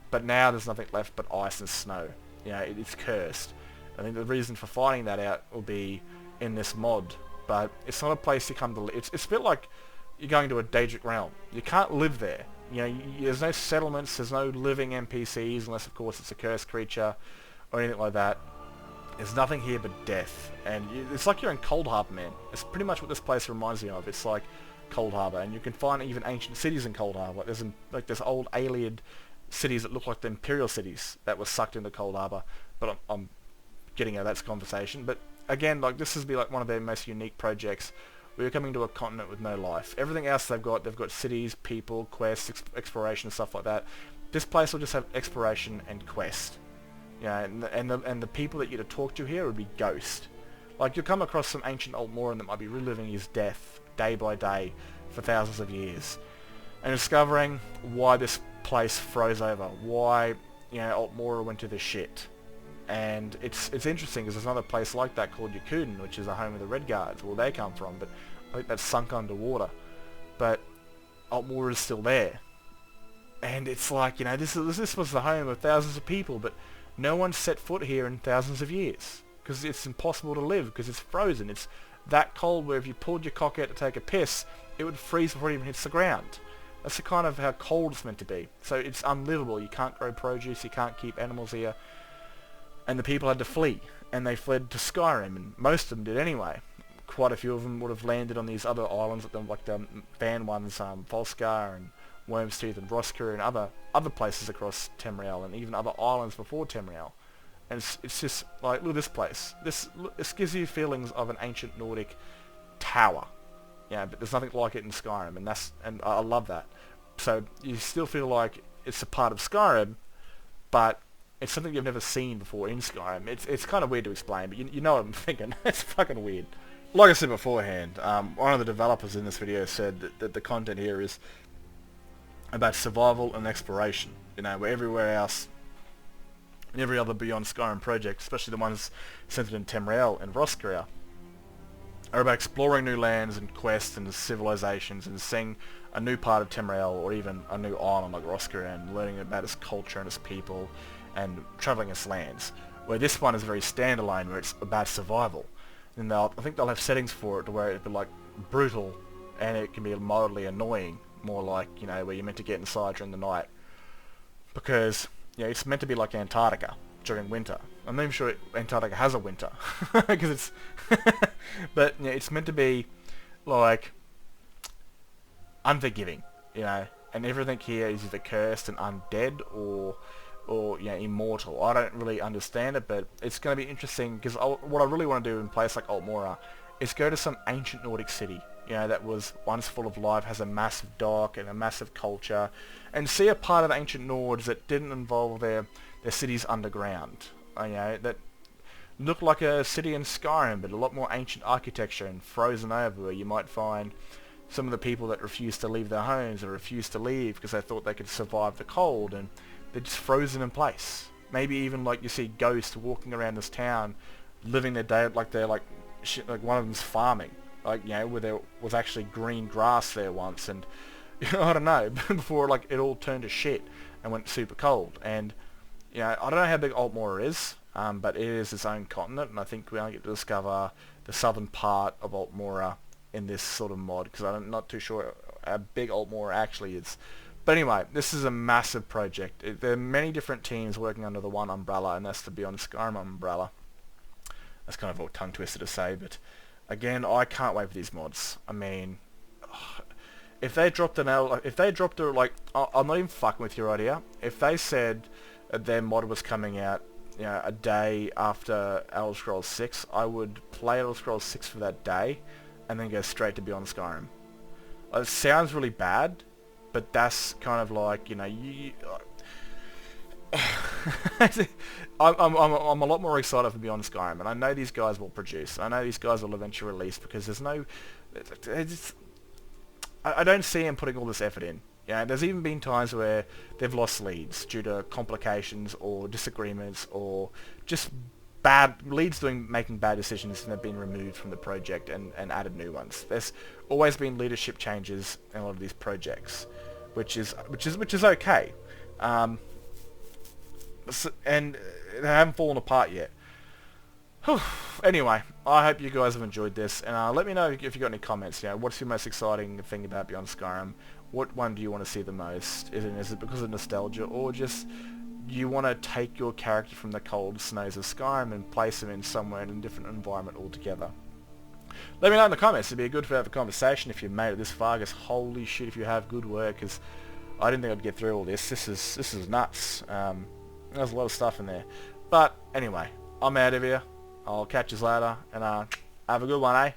but now there's nothing left but ice and snow. You know, it's cursed. I think the reason for finding that out will be in this mod, but it's not a place you come to live. It's a bit like you're going to a Daedric realm. You can't live there. You know, there's no settlements, there's no living NPCs, unless of course it's a cursed creature or anything like that. There's nothing here but death, and it's like you're in Cold Harbour, man. It's pretty much what this place reminds me of. It's like Cold Harbour, and you can find even ancient cities in Cold Harbour. There's old alien cities that look like the Imperial cities that were sucked into Cold Harbour. But I'm getting out of that conversation. But again, like, this is like one of their most unique projects. We're coming to a continent with no life. Everything else they've got cities, people, quests, exploration, stuff like that. This place will just have exploration and quest. Yeah, and the people that you're to talk to here would be ghosts. Like, you'll come across some ancient Altmoran that might be reliving his death day by day for thousands of years, and discovering why this place froze over, why, you know, Altmora went to the shit. And it's interesting because there's another place like that called Yakuden, which is the home of the Red Guards, where they come from, but I think that's sunk underwater. But Altmora is still there, and it's like, you know, this was the home of thousands of people, but no one set foot here in thousands of years, because it's impossible to live, because it's frozen. It's that cold where if you pulled your cock out to take a piss, it would freeze before it even hits the ground. That's the kind of how cold it's meant to be. So it's unlivable. You can't grow produce, you can't keep animals here. And the people had to flee, and they fled to Skyrim, and most of them did anyway. Quite a few of them would have landed on these other islands, like the banned ones, Volskar and Worm's Teeth and Roscrea and other places across Tamriel, and even other islands before Tamriel. And it's just like, look at this place. This gives you feelings of an ancient Nordic tower. Yeah, but there's nothing like it in Skyrim, and I love that. So you still feel like it's a part of Skyrim, but it's something you've never seen before in Skyrim. It's kind of weird to explain, but you know what I'm thinking. It's fucking weird. like I said beforehand, one of the developers in this video said that the content here is about survival and exploration. You know, where everywhere else, in every other Beyond Skyrim project, especially the ones centered in Tamriel and Roscrea, are about exploring new lands and quests and civilizations and seeing a new part of Tamriel or even a new island like Roscrea and learning about its culture and its people and travelling its lands. Where this one is very standalone, where it's about survival. And I think they'll have settings for it to where it'll be like brutal and it can be mildly annoying, more like, you know, where you're meant to get inside during the night. Because, you know, it's meant to be like Antarctica during winter. I'm not even sure Antarctica has a winter, because it's, but you know, it's meant to be like unforgiving, you know, and everything here is either cursed and undead or you know, immortal. I don't really understand it, but it's going to be interesting because what I really want to do in a place like Atmora is go to some ancient Nordic city, you know, that was once full of life, has a massive dock and a massive culture, and see a part of the ancient Nords that didn't involve their cities underground. You know, that looked like a city in Skyrim, but a lot more ancient architecture and frozen over, where you might find some of the people that refused to leave their homes or refused to leave because they thought they could survive the cold, and they're just frozen in place. Maybe even like you see ghosts walking around this town, living their day like they're like one of them's farming, like, you know, where there was actually green grass there once, and you know, I don't know, before like it all turned to shit and went super cold. And you know, I don't know how big Atmora is, but it is its own continent, and I think we only get to discover the southern part of Atmora in this sort of mod, because I'm not too sure how big Atmora actually is. But anyway, this is a massive project. There are many different teams working under the one umbrella, and that's the Beyond Skyrim umbrella. That's kind of a tongue twister to say, but again, I can't wait for these mods. I mean, if they dropped I'm not even fucking with your idea. If they said their mod was coming out, you know, a day after Elder Scrolls 6, I would play Elder Scrolls 6 for that day, and then go straight to Beyond Skyrim. It sounds really bad, but that's kind of like, you know, I'm a lot more excited for Beyond Skyrim, and I know these guys will produce. I know these guys will eventually release, because there's no, I don't see them putting all this effort in. You know, there's even been times where they've lost leads due to complications or disagreements or just bad leads making bad decisions, and they've been removed from the project and added new ones. There's always been leadership changes in a lot of these projects, which is okay, and they haven't fallen apart yet. Anyway, I hope you guys have enjoyed this, and let me know if you got any comments. You know, what's your most exciting thing about Beyond Skyrim? What one do you want to see the most? Is it because of nostalgia, or just you want to take your character from the cold snows of Skyrim and place them in somewhere in a different environment altogether? Let me know in the comments. It'd be good to have a conversation if you made it this far, because holy shit, if you have, good work, because I didn't think I'd get through all this. This is nuts. There's a lot of stuff in there. But anyway, I'm out of here. I'll catch you later, and have a good one, eh?